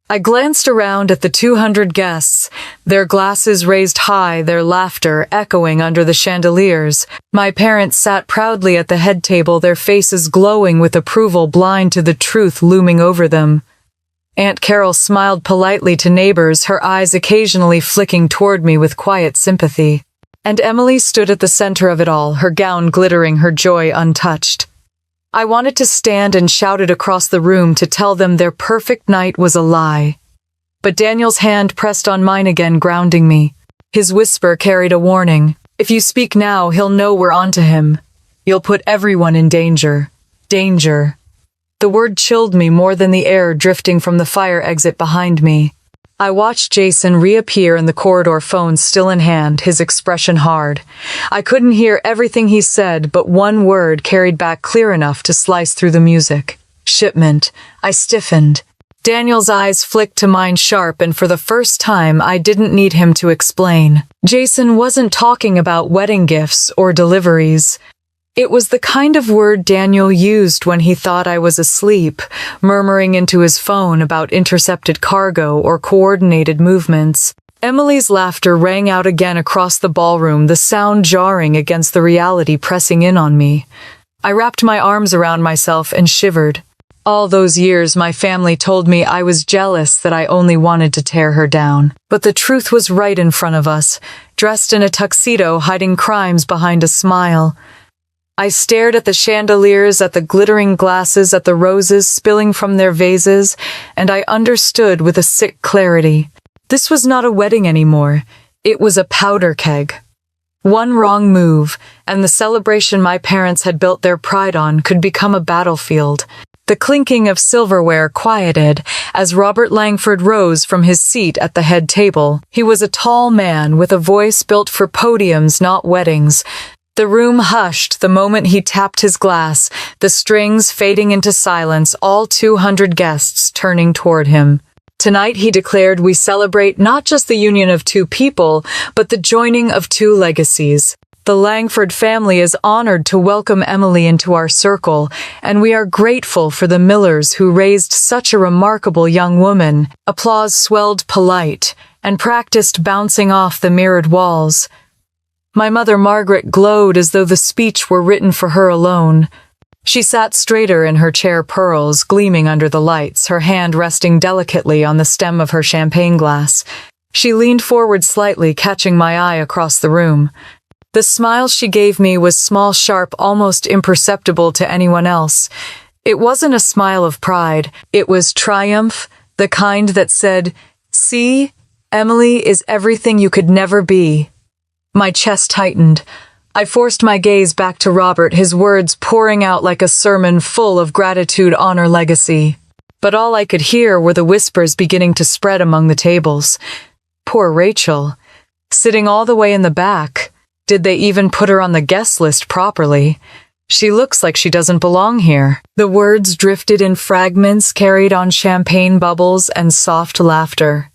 I glanced around at the 200 guests, their glasses raised high, their laughter echoing under the chandeliers. My parents sat proudly at the head table, their faces glowing with approval, blind to the truth looming over them. Aunt Carol smiled politely to neighbors, her eyes occasionally flicking toward me with quiet sympathy. And Emily stood at the center of it all, her gown glittering, her joy untouched. I wanted to stand and shout it across the room to tell them their perfect night was a lie. But Daniel's hand pressed on mine again, grounding me. His whisper carried a warning. If you speak now, he'll know we're onto him. You'll put everyone in danger. Danger. The word chilled me more than the air drifting from the fire exit behind me. I watched Jason reappear in the corridor, phone still in hand, his expression hard. I couldn't hear everything he said, but one word carried back clear enough to slice through the music. Shipment. I stiffened. Daniel's eyes flicked to mine sharp, and for the first time I didn't need him to explain. Jason wasn't talking about wedding gifts or deliveries. It was the kind of word Daniel used when he thought I was asleep, murmuring into his phone about intercepted cargo or coordinated movements. Emily's laughter rang out again across the ballroom, the sound jarring against the reality pressing in on me. I wrapped my arms around myself and shivered. All those years my family told me I was jealous, that I only wanted to tear her down. But the truth was right in front of us, dressed in a tuxedo, hiding crimes behind a smile. I stared at the chandeliers, at the glittering glasses, at the roses spilling from their vases, and I understood with a sick clarity. This was not a wedding anymore. It was a powder keg. One wrong move, and the celebration my parents had built their pride on could become a battlefield. The clinking of silverware quieted as Robert Langford rose from his seat at the head table. He was a tall man with a voice built for podiums, not weddings. The room hushed the moment he tapped his glass, the strings fading into silence, all 200 guests turning toward him. Tonight, he declared, we celebrate not just the union of two people, but the joining of two legacies. The Langford family is honored to welcome Emily into our circle, and we are grateful for the Millers who raised such a remarkable young woman. Applause swelled polite and practiced bouncing off the mirrored walls. My mother Margaret glowed as though the speech were written for her alone. She sat straighter in her chair, pearls gleaming under the lights, her hand resting delicately on the stem of her champagne glass. She leaned forward slightly, catching my eye across the room. The smile she gave me was small, sharp, almost imperceptible to anyone else. It wasn't a smile of pride. It was triumph, the kind that said, "See, Emily is everything you could never be." My chest tightened. I forced my gaze back to Robert, his words pouring out like a sermon full of gratitude, honor, legacy. But all I could hear were the whispers beginning to spread among the tables. Poor Rachel. Sitting all the way in the back. Did they even put her on the guest list properly? She looks like she doesn't belong here. The words drifted in fragments, carried on champagne bubbles and soft laughter.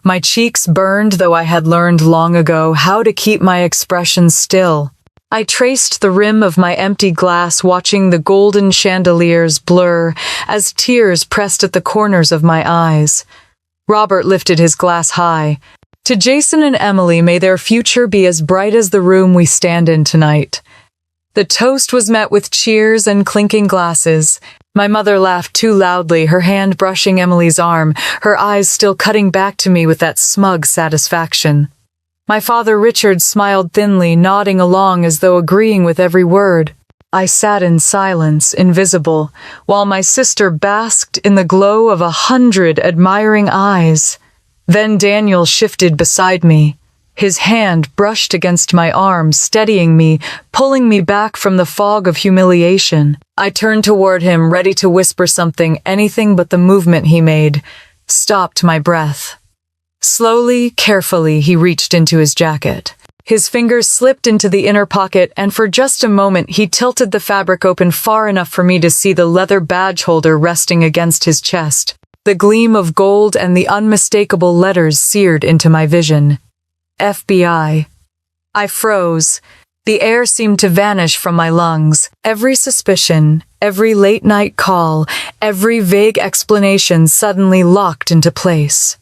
My cheeks burned, though I had learned long ago how to keep my expression still. I traced the rim of my empty glass, watching the golden chandeliers blur as tears pressed at the corners of my eyes. Robert lifted his glass high. To Jason and Emily, may their future be as bright as the room we stand in tonight. The toast was met with cheers and clinking glasses. My mother laughed too loudly, her hand brushing Emily's arm, her eyes still cutting back to me with that smug satisfaction. My father Richard smiled thinly, nodding along as though agreeing with every word. I sat in silence, invisible, while my sister basked in the glow of 100 admiring eyes. Then Daniel shifted beside me. His hand brushed against my arm, steadying me, pulling me back from the fog of humiliation. I turned toward him, ready to whisper something, anything but the movement he made stopped my breath. Slowly, carefully, he reached into his jacket. His fingers slipped into the inner pocket, and for just a moment he tilted the fabric open far enough for me to see the leather badge holder resting against his chest. The gleam of gold and the unmistakable letters seared into my vision. FBI. I froze. The air seemed to vanish from my lungs. Every suspicion, every late-night call, every vague explanation suddenly locked into place.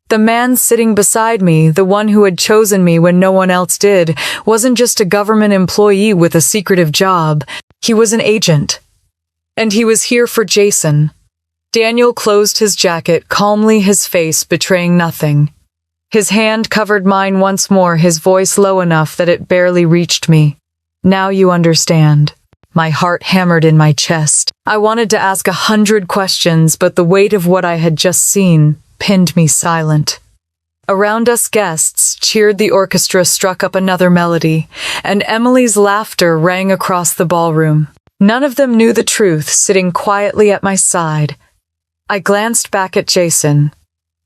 The man sitting beside me, the one who had chosen me when no one else did, wasn't just a government employee with a secretive job. He was an agent. And he was here for Jason. Daniel closed his jacket, calmly, his face betraying nothing. His hand covered mine once more, his voice low enough that it barely reached me. Now you understand. My heart hammered in my chest. I wanted to ask 100 questions, but the weight of what I had just seen pinned me silent. Around us guests cheered, the orchestra struck up another melody, and Emily's laughter rang across the ballroom. None of them knew the truth, sitting quietly at my side. I glanced back at Jason.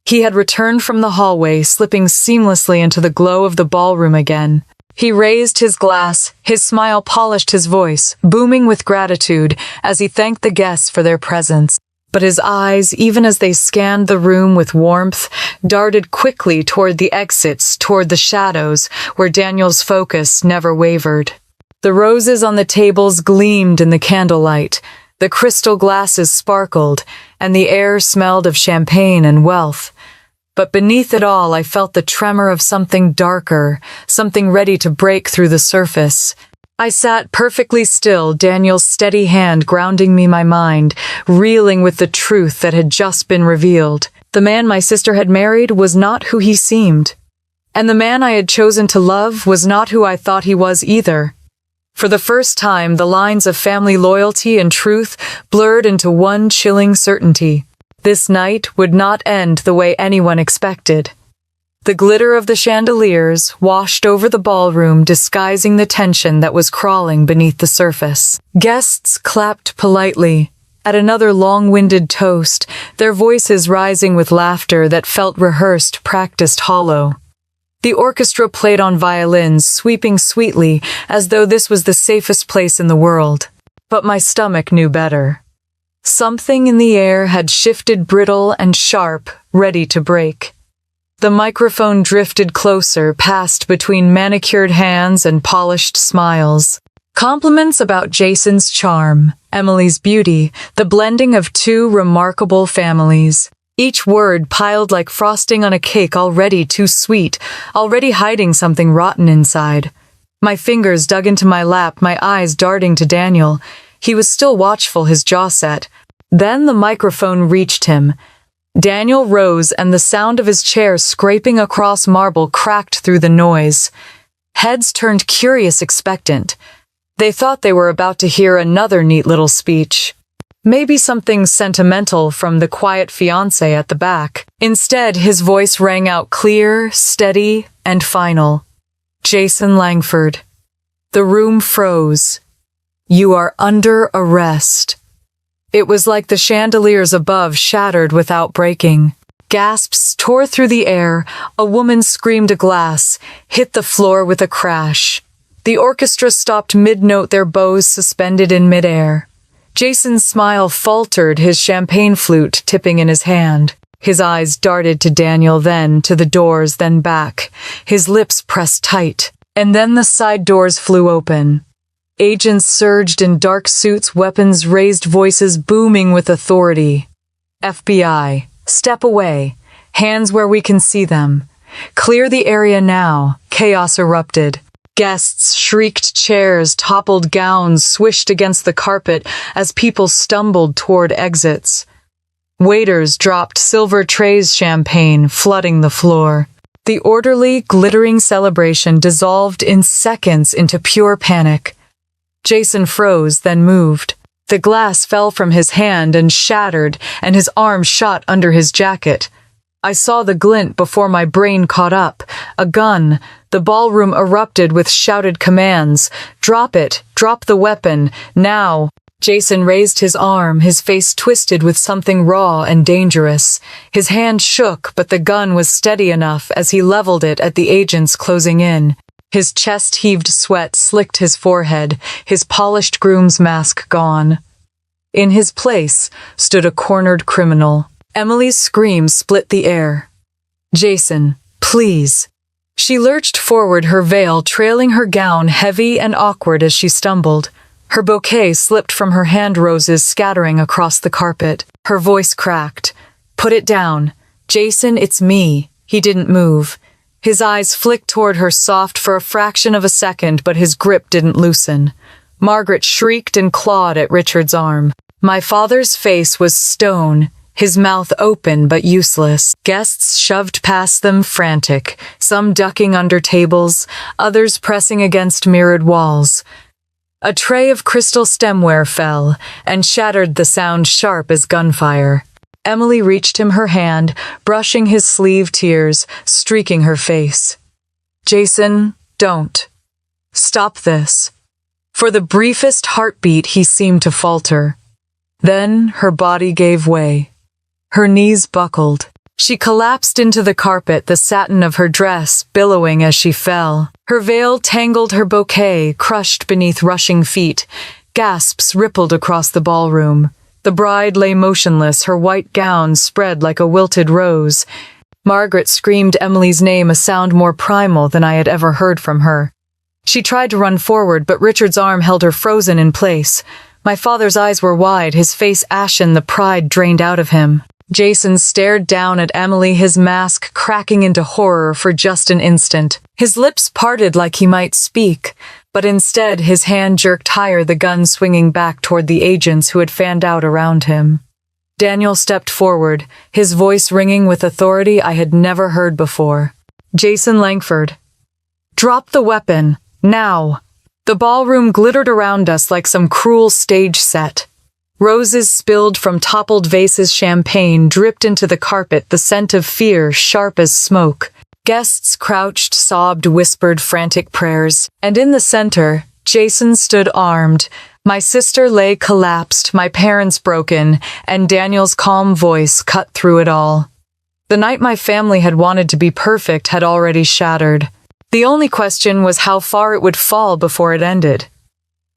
He had returned from the hallway, slipping seamlessly into the glow of the ballroom again. He raised his glass, his smile polished his voice, booming with gratitude as he thanked the guests for their presence. But his eyes, even as they scanned the room with warmth, darted quickly toward the exits, toward the shadows, where Daniel's focus never wavered. The roses on the tables gleamed in the candlelight, the crystal glasses sparkled, and the air smelled of champagne and wealth. But beneath it all, I felt the tremor of something darker, something ready to break through the surface. I sat perfectly still, Daniel's steady hand grounding me my mind, reeling with the truth that had just been revealed. The man my sister had married was not who he seemed. And the man I had chosen to love was not who I thought he was either. For the first time, the lines of family loyalty and truth blurred into one chilling certainty. This night would not end the way anyone expected. The glitter of the chandeliers washed over the ballroom, disguising the tension that was crawling beneath the surface. Guests clapped politely at another long-winded toast, their voices rising with laughter that felt rehearsed, practiced hollow. The orchestra played on violins, sweeping sweetly, as though this was the safest place in the world. But my stomach knew better. Something in the air had shifted, brittle and sharp, ready to break. The microphone drifted closer, passed between manicured hands and polished smiles. Compliments about Jason's charm, Emily's beauty, the blending of two remarkable families. Each word piled like frosting on a cake, already too sweet, already hiding something rotten inside. My fingers dug into my lap, my eyes darting to Daniel. He was still watchful, his jaw set. Then the microphone reached him. Daniel rose, and the sound of his chair scraping across marble cracked through the noise. Heads turned curious, expectant. They thought they were about to hear another neat little speech. Maybe something sentimental from the quiet fiancé at the back. Instead, his voice rang out clear, steady, and final. Jason Langford. The room froze. You are under arrest. It was like the chandeliers above shattered without breaking. Gasps tore through the air. A woman screamed, a glass hit the floor with a crash. The orchestra stopped mid-note, their bows suspended in midair. Jason's smile faltered, his champagne flute tipping in his hand. His eyes darted to Daniel, then to the doors, then back. His lips pressed tight. And then the side doors flew open. Agents surged in dark suits, weapons raised, voices booming with authority. FBI, step away. Hands where we can see them. Clear the area now. Chaos erupted. Guests shrieked, chairs toppled, gowns swished against the carpet as people stumbled toward exits. Waiters dropped silver trays, champagne flooding the floor. The orderly, glittering celebration dissolved in seconds into pure panic. Jason froze, then moved. The glass fell from his hand and shattered, and his arm shot under his jacket. I saw the glint before my brain caught up. A gun. The ballroom erupted with shouted commands. Drop it. Drop the weapon. Now. Jason raised his arm, his face twisted with something raw and dangerous. His hand shook, but the gun was steady enough as he leveled it at the agents closing in. His chest heaved, sweat slicked his forehead, his polished groom's mask gone. In his place stood a cornered criminal. Emily's scream split the air. Jason, please. She lurched forward, her veil trailing her gown, heavy and awkward as she stumbled. Her bouquet slipped from her hand, roses scattering across the carpet. Her voice cracked. Put it down. Jason, it's me. He didn't move. His eyes flicked toward her, soft for a fraction of a second, but his grip didn't loosen. Margaret shrieked and clawed at Richard's arm. My father's face was stone, his mouth open but useless. Guests shoved past them, frantic, some ducking under tables, others pressing against mirrored walls. A tray of crystal stemware fell and shattered, the sound sharp as gunfire. Emily reached him, her hand brushing his sleeve, tears streaking her face. Jason, don't. Stop this. For the briefest heartbeat, he seemed to falter. Then her body gave way. Her knees buckled. She collapsed into the carpet, the satin of her dress billowing as she fell. Her veil tangled, her bouquet crushed beneath rushing feet. Gasps rippled across the ballroom. The bride lay motionless, her white gown spread like a wilted rose. Margaret screamed Emily's name, a sound more primal than I had ever heard from her. She tried to run forward, but Richard's arm held her frozen in place. My father's eyes were wide, his face ashen, the pride drained out of him. Jason stared down at Emily, his mask cracking into horror for just an instant. His lips parted like he might speak, but instead his hand jerked higher, the gun swinging back toward the agents who had fanned out around him. Daniel stepped forward, his voice ringing with authority I had never heard before. "Jason Langford, drop the weapon, now!" The ballroom glittered around us like some cruel stage set. Roses spilled from toppled vases, champagne dripped into the carpet, the scent of fear sharp as smoke. Guests crouched, sobbed, whispered frantic prayers, and in the center, Jason stood armed. My sister lay collapsed, my parents broken, and Daniel's calm voice cut through it all. The night my family had wanted to be perfect had already shattered. The only question was how far it would fall before it ended.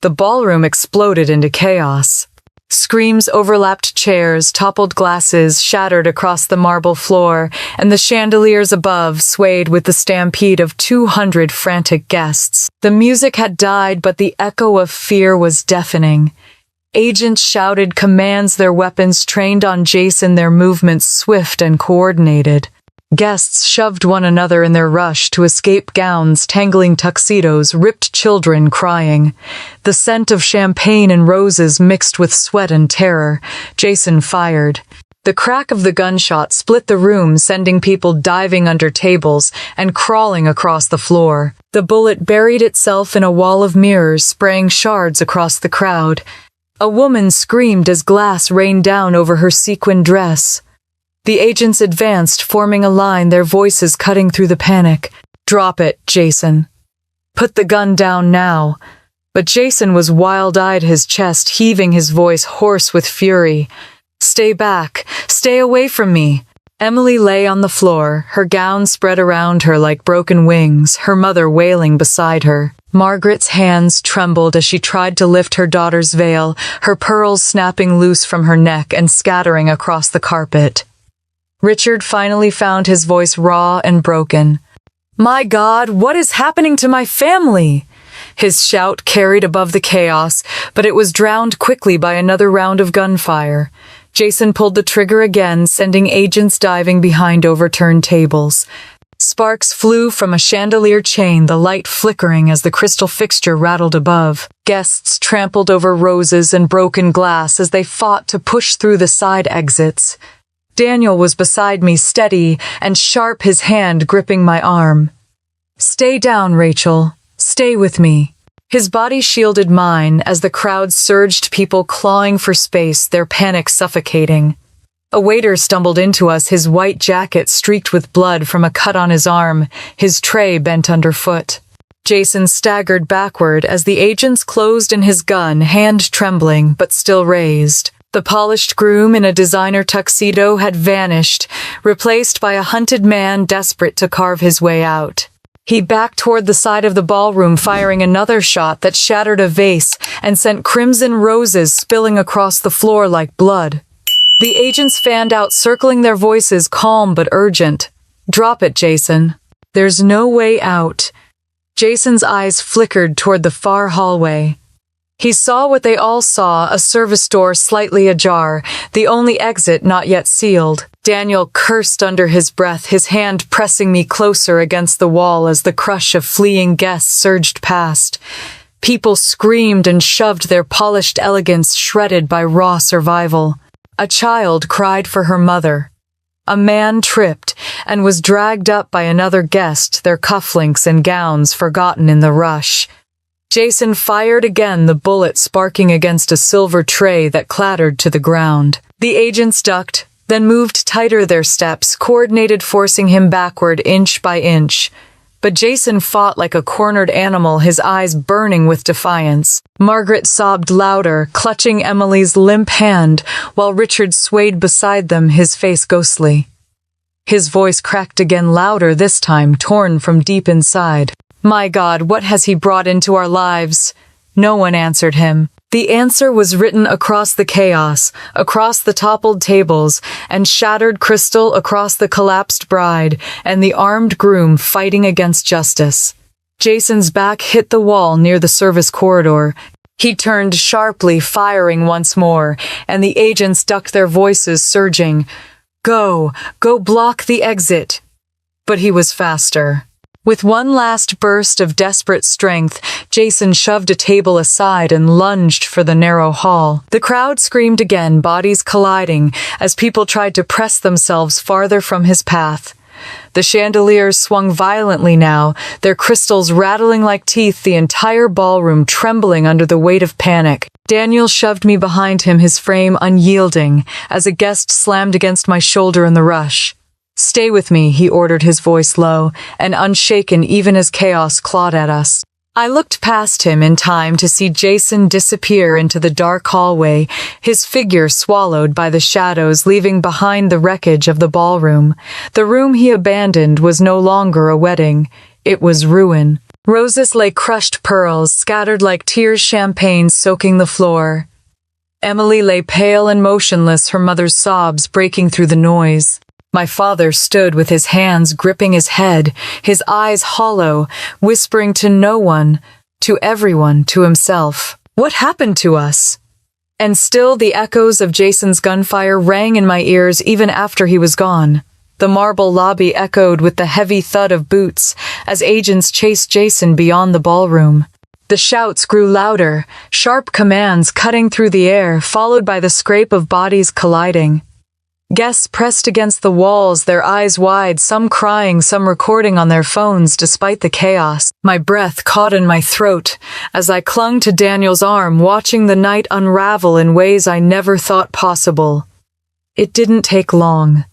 The ballroom exploded into chaos. Screams overlapped chairs, toppled glasses shattered across the marble floor, and the chandeliers above swayed with the stampede of 200 frantic guests. The music had died, but the echo of fear was deafening. Agents shouted commands, their weapons trained on Jason, their movements swift and coordinated. Guests shoved one another in their rush to escape gowns, tangling tuxedos, ripped children crying. The scent of champagne and roses mixed with sweat and terror. Jason fired. The crack of the gunshot split the room, sending people diving under tables and crawling across the floor. The bullet buried itself in a wall of mirrors, spraying shards across the crowd. A woman screamed as glass rained down over her sequined dress. The agents advanced, forming a line, their voices cutting through the panic. "Drop it, Jason. Put the gun down now." But Jason was wild-eyed, his chest heaving, his voice hoarse with fury. "Stay back. Stay away from me." Emily lay on the floor, her gown spread around her like broken wings, her mother wailing beside her. Margaret's hands trembled as she tried to lift her daughter's veil, her pearls snapping loose from her neck and scattering across the carpet. Richard finally found his voice raw and broken. "My God, what is happening to my family?" His shout carried above the chaos, but it was drowned quickly by another round of gunfire. Jason pulled the trigger again, sending agents diving behind overturned tables. Sparks flew from a chandelier chain, the light flickering as the crystal fixture rattled above. Guests trampled over roses and broken glass as they fought to push through the side exits. Daniel was beside me, steady and sharp, his hand gripping my arm. "Stay down, Rachel. Stay with me." His body shielded mine as the crowd surged, people clawing for space, their panic suffocating. A waiter stumbled into us, his white jacket streaked with blood from a cut on his arm, his tray bent underfoot. Jason staggered backward as the agents closed in, his gun, hand trembling but still raised. The polished groom in a designer tuxedo had vanished, replaced by a hunted man desperate to carve his way out. He backed toward the side of the ballroom, firing another shot that shattered a vase and sent crimson roses spilling across the floor like blood. The agents fanned out, circling, their voices calm but urgent. "Drop it, Jason. There's no way out." Jason's eyes flickered toward the far hallway. He saw what they all saw, a service door slightly ajar, the only exit not yet sealed. Daniel cursed under his breath, his hand pressing me closer against the wall as the crush of fleeing guests surged past. People screamed and shoved, their polished elegance shredded by raw survival. A child cried for her mother. A man tripped and was dragged up by another guest, their cufflinks and gowns forgotten in the rush. Jason fired again, the bullet sparking against a silver tray that clattered to the ground. The agents ducked, then moved tighter, their steps coordinated, forcing him backward inch by inch. But Jason fought like a cornered animal, his eyes burning with defiance. Margaret sobbed louder, clutching Emily's limp hand, while Richard swayed beside them, his face ghostly. His voice cracked again, louder this time, torn from deep inside. "My God, what has he brought into our lives?" No one answered him. The answer was written across the chaos, across the toppled tables, and shattered crystal, across the collapsed bride and the armed groom fighting against justice. Jason's back hit the wall near the service corridor. He turned sharply, firing once more, and the agents ducked, their voices surging. Go block the exit." But he was faster. With one last burst of desperate strength, Jason shoved a table aside and lunged for the narrow hall. The crowd screamed again, bodies colliding, as people tried to press themselves farther from his path. The chandeliers swung violently now, their crystals rattling like teeth, the entire ballroom trembling under the weight of panic. Daniel shoved me behind him, his frame unyielding, as a guest slammed against my shoulder in the rush. "Stay with me," he ordered, his voice low and unshaken even as chaos clawed at us. I looked past him in time to see Jason disappear into the dark hallway, his figure swallowed by the shadows, leaving behind the wreckage of the ballroom. The room he abandoned was no longer a wedding. It was ruin. Roses lay crushed pearls, scattered like tears, champagne soaking the floor. Emily lay pale and motionless, her mother's sobs breaking through the noise. My father stood with his hands gripping his head, his eyes hollow, whispering to no one, to everyone, to himself. What happened to us? And still the echoes of Jason's gunfire rang in my ears even after he was gone. The marble lobby echoed with the heavy thud of boots as agents chased Jason beyond the ballroom. The shouts grew louder, sharp commands cutting through the air, followed by the scrape of bodies colliding. Guests pressed against the walls, their eyes wide, some crying, some recording on their phones despite the chaos. My breath caught in my throat as I clung to Daniel's arm, watching the night unravel in ways I never thought possible. It didn't take long.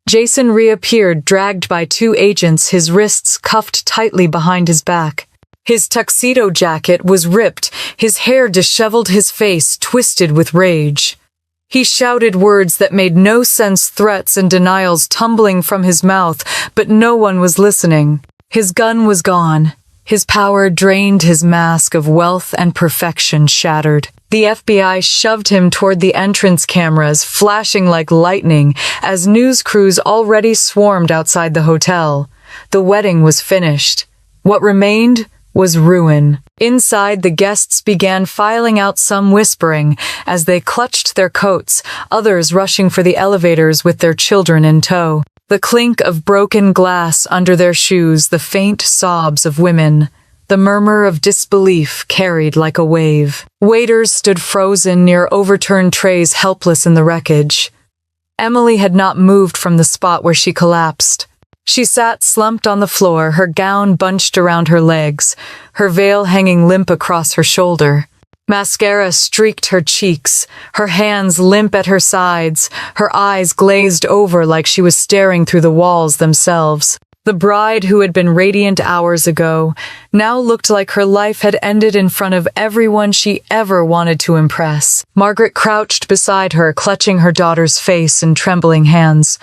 Jason reappeared, dragged by two agents, his wrists cuffed tightly behind his back. His tuxedo jacket was ripped, his hair disheveled, his face twisted with rage. He shouted words that made no sense, threats and denials tumbling from his mouth, but no one was listening. His gun was gone. His power drained, his mask of wealth and perfection shattered. The FBI shoved him toward the entrance, cameras flashing like lightning as news crews already swarmed outside the hotel. The wedding was finished. What remained was ruin. Inside, the guests began filing out, some whispering as they clutched their coats, others rushing for the elevators with their children in tow. The clink of broken glass under their shoes, the faint sobs of women, the murmur of disbelief carried like a wave. Waiters stood frozen near overturned trays, helpless in the wreckage. Emily had not moved from the spot where she collapsed. She sat slumped on the floor, her gown bunched around her legs, her veil hanging limp across her shoulder. Mascara streaked her cheeks, her hands limp at her sides, her eyes glazed over like she was staring through the walls themselves. The bride, who had been radiant hours ago, now looked like her life had ended in front of everyone she ever wanted to impress. Margaret crouched beside her, clutching her daughter's face in trembling hands.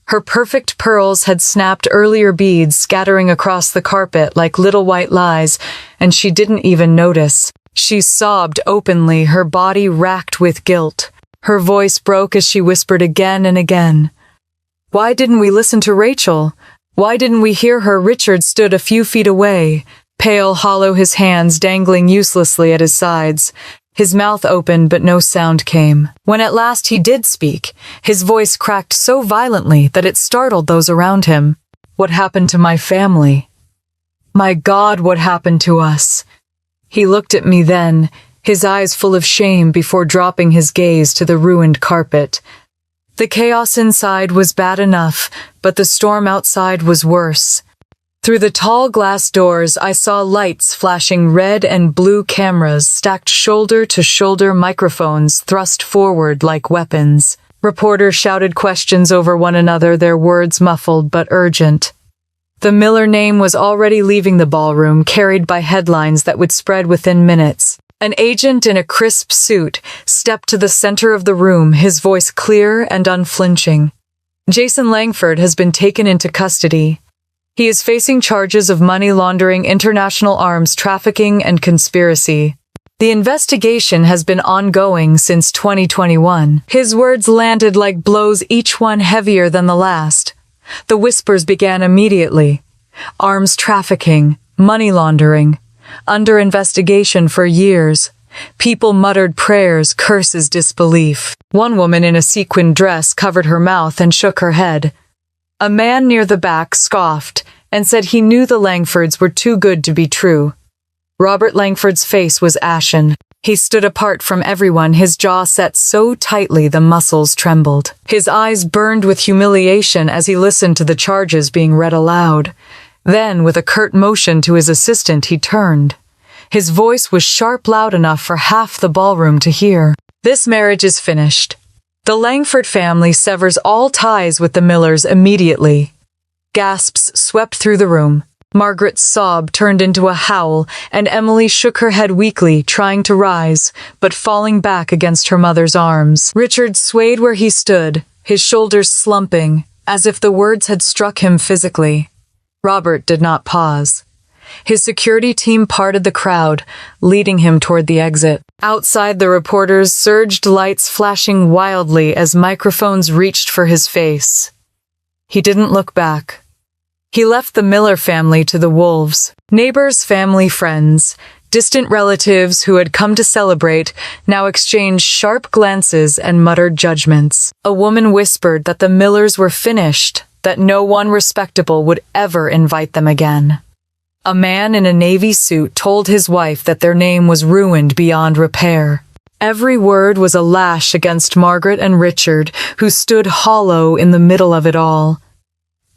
Her perfect pearls had snapped, earlier beads scattering across the carpet like little white lies, and she didn't even notice. She sobbed openly, her body racked with guilt. Her voice broke as she whispered again and again, "Why didn't we listen to Rachel? Why didn't we hear her?" Richard stood a few feet away, pale, hollow, his hands dangling uselessly at his sides. His mouth opened, but no sound came. When at last he did speak, his voice cracked so violently that it startled those around him. "What happened to my family? My God, what happened to us?" He looked at me then, his eyes full of shame before dropping his gaze to the ruined carpet. The chaos inside was bad enough, but the storm outside was worse. Through the tall glass doors, I saw lights flashing, red and blue cameras stacked shoulder to shoulder, microphones thrust forward like weapons. Reporters shouted questions over one another, their words muffled but urgent. The Miller name was already leaving the ballroom, carried by headlines that would spread within minutes. An agent in a crisp suit stepped to the center of the room, his voice clear and unflinching. "Jason Langford has been taken into custody. He is facing charges of money laundering, international arms trafficking, and conspiracy. The investigation has been ongoing since 2021. His words landed like blows, each one heavier than the last. The whispers began immediately. Arms trafficking, money laundering, under investigation for years. People muttered prayers, curses, disbelief. One woman in a sequined dress covered her mouth and shook her head. A man near the back scoffed, and said he knew the Langfords were too good to be true. Robert Langford's face was ashen. He stood apart from everyone, his jaw set so tightly the muscles trembled. His eyes burned with humiliation as he listened to the charges being read aloud. Then, with a curt motion to his assistant, he turned. His voice was sharp, loud enough for half the ballroom to hear. "This marriage is finished. The Langford family severs all ties with the Millers immediately." Gasps swept through the room. Margaret's sob turned into a howl, and Emily shook her head weakly, trying to rise, but falling back against her mother's arms. Richard swayed where he stood, his shoulders slumping, as if the words had struck him physically. Robert did not pause. His security team parted the crowd, leading him toward the exit. Outside, the reporters surged, lights flashing wildly as microphones reached for his face. He didn't look back. He left the Miller family to the wolves. Neighbors, family, friends, distant relatives who had come to celebrate now exchanged sharp glances and muttered judgments. A woman whispered that the Millers were finished, that no one respectable would ever invite them again. A man in a navy suit told his wife that their name was ruined beyond repair. Every word was a lash against Margaret and Richard, who stood hollow in the middle of it all.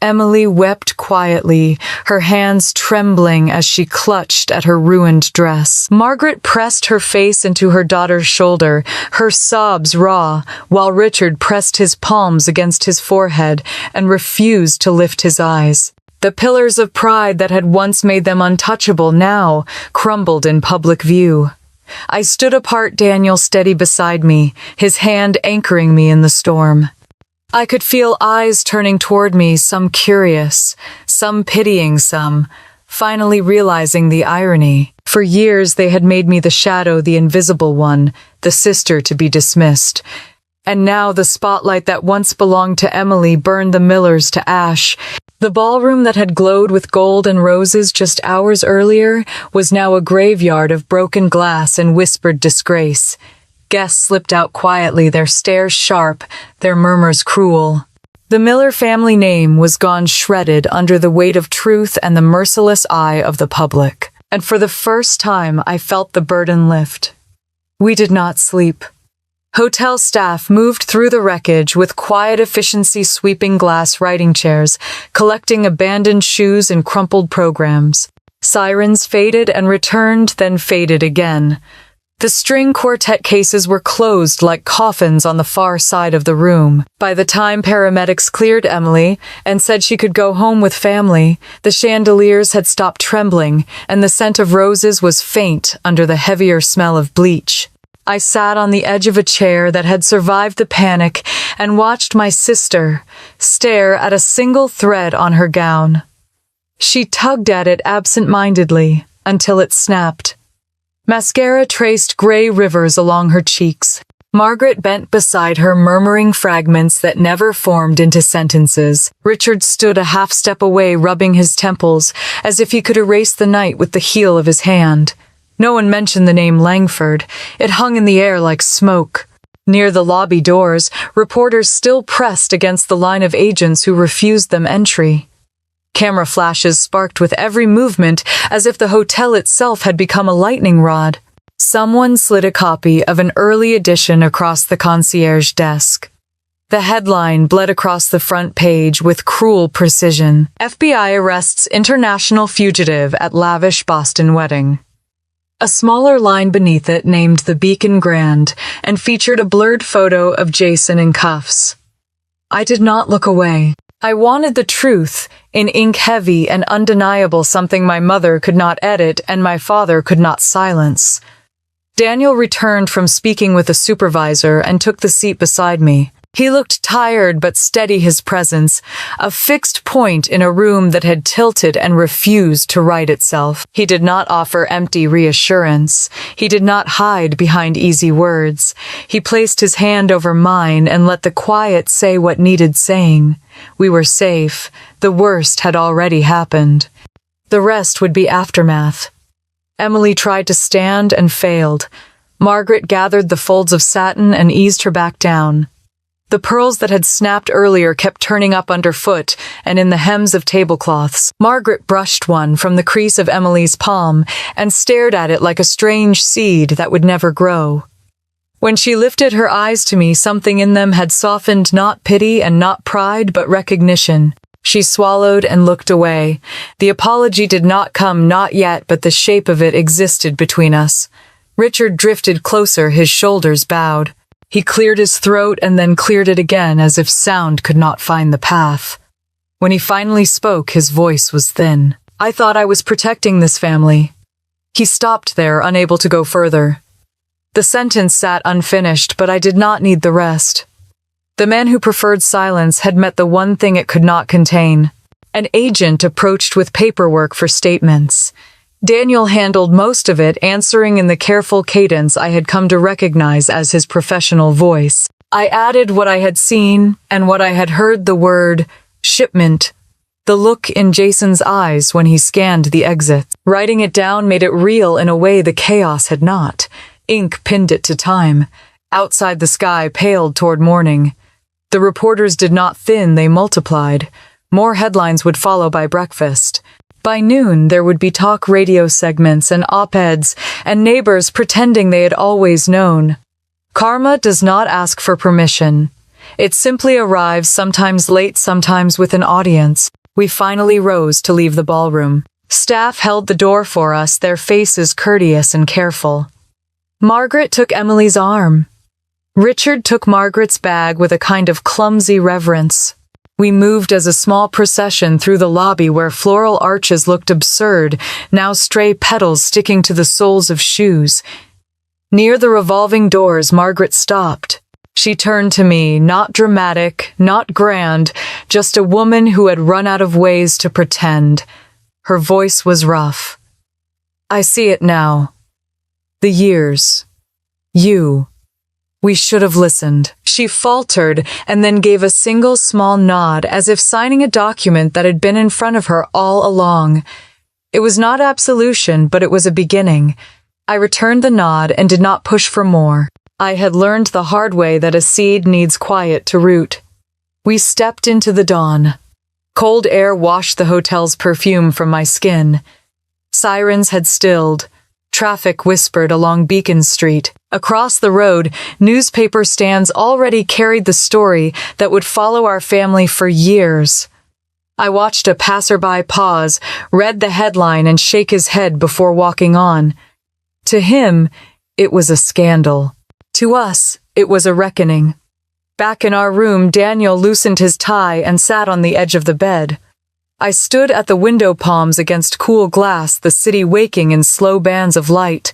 Emily wept quietly, her hands trembling as she clutched at her ruined dress. Margaret pressed her face into her daughter's shoulder, her sobs raw, while Richard pressed his palms against his forehead and refused to lift his eyes. The pillars of pride that had once made them untouchable now crumbled in public view. I stood apart, Daniel steady beside me, his hand anchoring me in the storm. I could feel eyes turning toward me, some curious, some pitying, some finally realizing the irony. For years they had made me the shadow, the invisible one, the sister to be dismissed. And now the spotlight that once belonged to Emily burned the Millers to ash. The ballroom that had glowed with gold and roses just hours earlier was now a graveyard of broken glass and whispered disgrace. Guests slipped out quietly, their stares sharp, their murmurs cruel. The Miller family name was gone shredded under the weight of truth and the merciless eye of the public. And for the first time, I felt the burden lift. We did not sleep. Hotel staff moved through the wreckage with quiet efficiency, sweeping glass writing chairs, collecting abandoned shoes and crumpled programs. Sirens faded and returned, then faded again. The string quartet cases were closed like coffins on the far side of the room. By the time paramedics cleared Emily and said she could go home with family, the chandeliers had stopped trembling, and the scent of roses was faint under the heavier smell of bleach. I sat on the edge of a chair that had survived the panic and watched my sister stare at a single thread on her gown. She tugged at it absent-mindedly until it snapped. Mascara traced gray rivers along her cheeks. Margaret bent beside her, murmuring fragments that never formed into sentences. Richard stood a half step away, rubbing his temples, as if he could erase the night with the heel of his hand. No one mentioned the name Langford. It hung in the air like smoke. Near the lobby doors, reporters still pressed against the line of agents who refused them entry. Camera flashes sparked with every movement, as if the hotel itself had become a lightning rod. Someone slid a copy of an early edition across the concierge desk. The headline bled across the front page with cruel precision. FBI arrests international fugitive at lavish Boston wedding. A smaller line beneath it named the Beacon Grand and featured a blurred photo of Jason in cuffs. I did not look away. I wanted the truth, in ink heavy and undeniable, something my mother could not edit and my father could not silence. Daniel returned from speaking with a supervisor and took the seat beside me. He looked tired but steady, his presence, a fixed point in a room that had tilted and refused to right itself. He did not offer empty reassurance. He did not hide behind easy words. He placed his hand over mine and let the quiet say what needed saying. We were safe. The worst had already happened. The rest would be aftermath. Emily tried to stand and failed. Margaret gathered the folds of satin and eased her back down. The pearls that had snapped earlier kept turning up underfoot and in the hems of tablecloths. Margaret brushed one from the crease of Emily's palm and stared at it like a strange seed that would never grow. When she lifted her eyes to me, something in them had softened, not pity and not pride, but recognition. She swallowed and looked away. The apology did not come, not yet, but the shape of it existed between us. Richard drifted closer, his shoulders bowed. He cleared his throat and then cleared it again, as if sound could not find the path. When he finally spoke, his voice was thin. I thought I was protecting this family. He stopped there, unable to go further. The sentence sat unfinished, but I did not need the rest. The man who preferred silence had met the one thing it could not contain. An agent approached with paperwork for statements. Daniel handled most of it, answering in the careful cadence I had come to recognize as his professional voice. I added what I had seen and what I had heard, the word shipment, the look in Jason's eyes when he scanned the exits. Writing it down made it real in a way the chaos had not. Ink pinned it to time. Outside, the sky paled toward morning. The reporters did not thin, they multiplied. More headlines would follow by breakfast. By noon, there would be talk radio segments and op-eds, and neighbors pretending they had always known. Karma does not ask for permission. It simply arrives, sometimes late, sometimes with an audience. We finally rose to leave the ballroom. Staff held the door for us, their faces courteous and careful. Margaret took Emily's arm. Richard took Margaret's bag with a kind of clumsy reverence. We moved as a small procession through the lobby where floral arches looked absurd, now stray petals sticking to the soles of shoes. Near the revolving doors, Margaret stopped. She turned to me, not dramatic, not grand, just a woman who had run out of ways to pretend. Her voice was rough. I see it now. The years. You. We should have listened. She faltered and then gave a single small nod, as if signing a document that had been in front of her all along. It was not absolution, but it was a beginning. I returned the nod and did not push for more. I had learned the hard way that a seed needs quiet to root. We stepped into the dawn. Cold air washed the hotel's perfume from my skin. Sirens had stilled. Traffic whispered along Beacon Street. Across the road, newspaper stands already carried the story that would follow our family for years. I watched a passerby pause, read the headline, and shake his head before walking on. To him, it was a scandal. To us, it was a reckoning. Back in our room, Daniel loosened his tie and sat on the edge of the bed. I stood at the window palms against cool glass, the city waking in slow bands of light.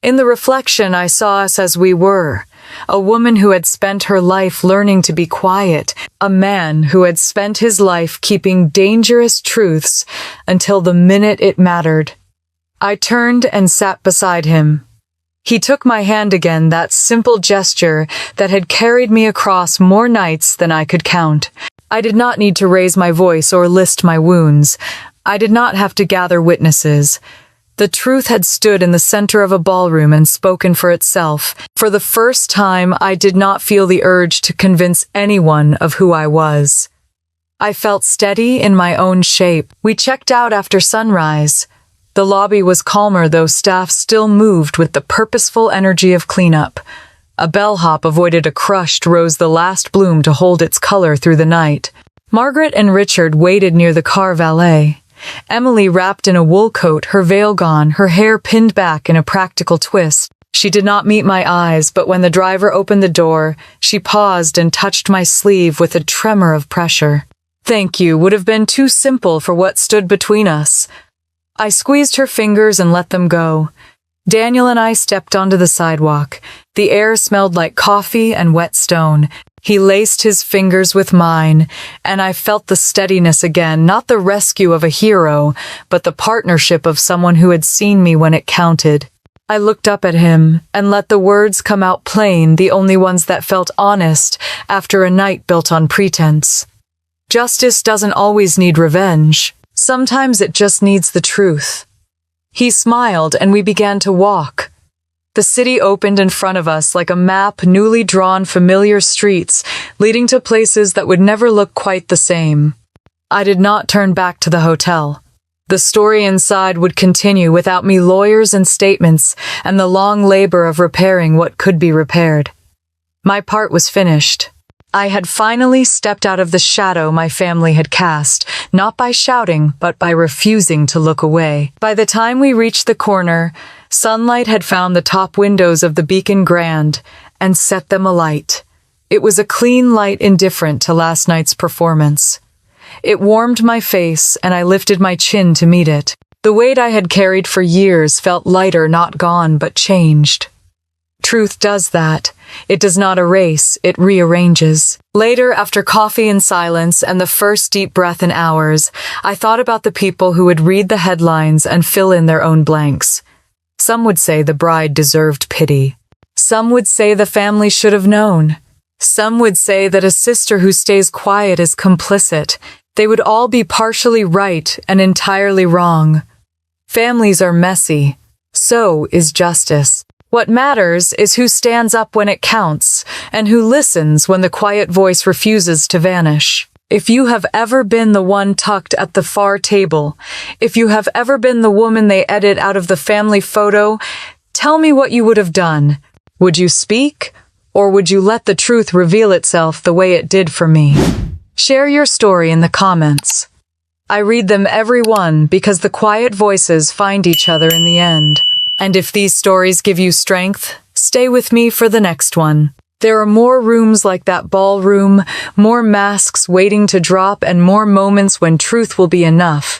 In the reflection, I saw us as we were. A woman who had spent her life learning to be quiet. A man who had spent his life keeping dangerous truths until the minute it mattered. I turned and sat beside him. He took my hand again, that simple gesture that had carried me across more nights than I could count. I did not need to raise my voice or list my wounds. I did not have to gather witnesses. The truth had stood in the center of a ballroom and spoken for itself. For the first time, I did not feel the urge to convince anyone of who I was. I felt steady in my own shape. We checked out after sunrise. The lobby was calmer, though staff still moved with the purposeful energy of cleanup. A bellhop avoided a crushed rose, the last bloom to hold its color through the night. Margaret and Richard waited near the car valet. Emily wrapped in a wool coat, her veil gone, her hair pinned back in a practical twist. She did not meet my eyes, but when the driver opened the door, she paused and touched my sleeve with a tremor of pressure. Thank you would have been too simple for what stood between us. I squeezed her fingers and let them go. Daniel and I stepped onto the sidewalk. The air smelled like coffee and wet stone. He laced his fingers with mine, and I felt the steadiness again, not the rescue of a hero, but the partnership of someone who had seen me when it counted. I looked up at him and let the words come out plain, the only ones that felt honest after a night built on pretense. Justice doesn't always need revenge. Sometimes it just needs the truth. He smiled and we began to walk. The city opened in front of us like a map, newly drawn familiar streets, leading to places that would never look quite the same. I did not turn back to the hotel. The story inside would continue without me, lawyers and statements, and the long labor of repairing what could be repaired. My part was finished. I had finally stepped out of the shadow my family had cast, not by shouting, but by refusing to look away. By the time we reached the corner, sunlight had found the top windows of the Beacon Grand and set them alight. It was a clean light indifferent to last night's performance. It warmed my face, and I lifted my chin to meet it. The weight I had carried for years felt lighter, not gone, but changed. Truth does that. It does not erase, it rearranges. Later, after coffee in silence and the first deep breath in hours, I thought about the people who would read the headlines and fill in their own blanks. Some would say the bride deserved pity. Some would say the family should have known. Some would say that a sister who stays quiet is complicit. They would all be partially right and entirely wrong. Families are messy. So is justice. What matters is who stands up when it counts, and who listens when the quiet voice refuses to vanish. If you have ever been the one tucked at the far table, if you have ever been the woman they edit out of the family photo, tell me what you would have done. Would you speak, or would you let the truth reveal itself the way it did for me? Share your story in the comments. I read them every one because the quiet voices find each other in the end. And if these stories give you strength, stay with me for the next one. There are more rooms like that ballroom, more masks waiting to drop, and more moments when truth will be enough.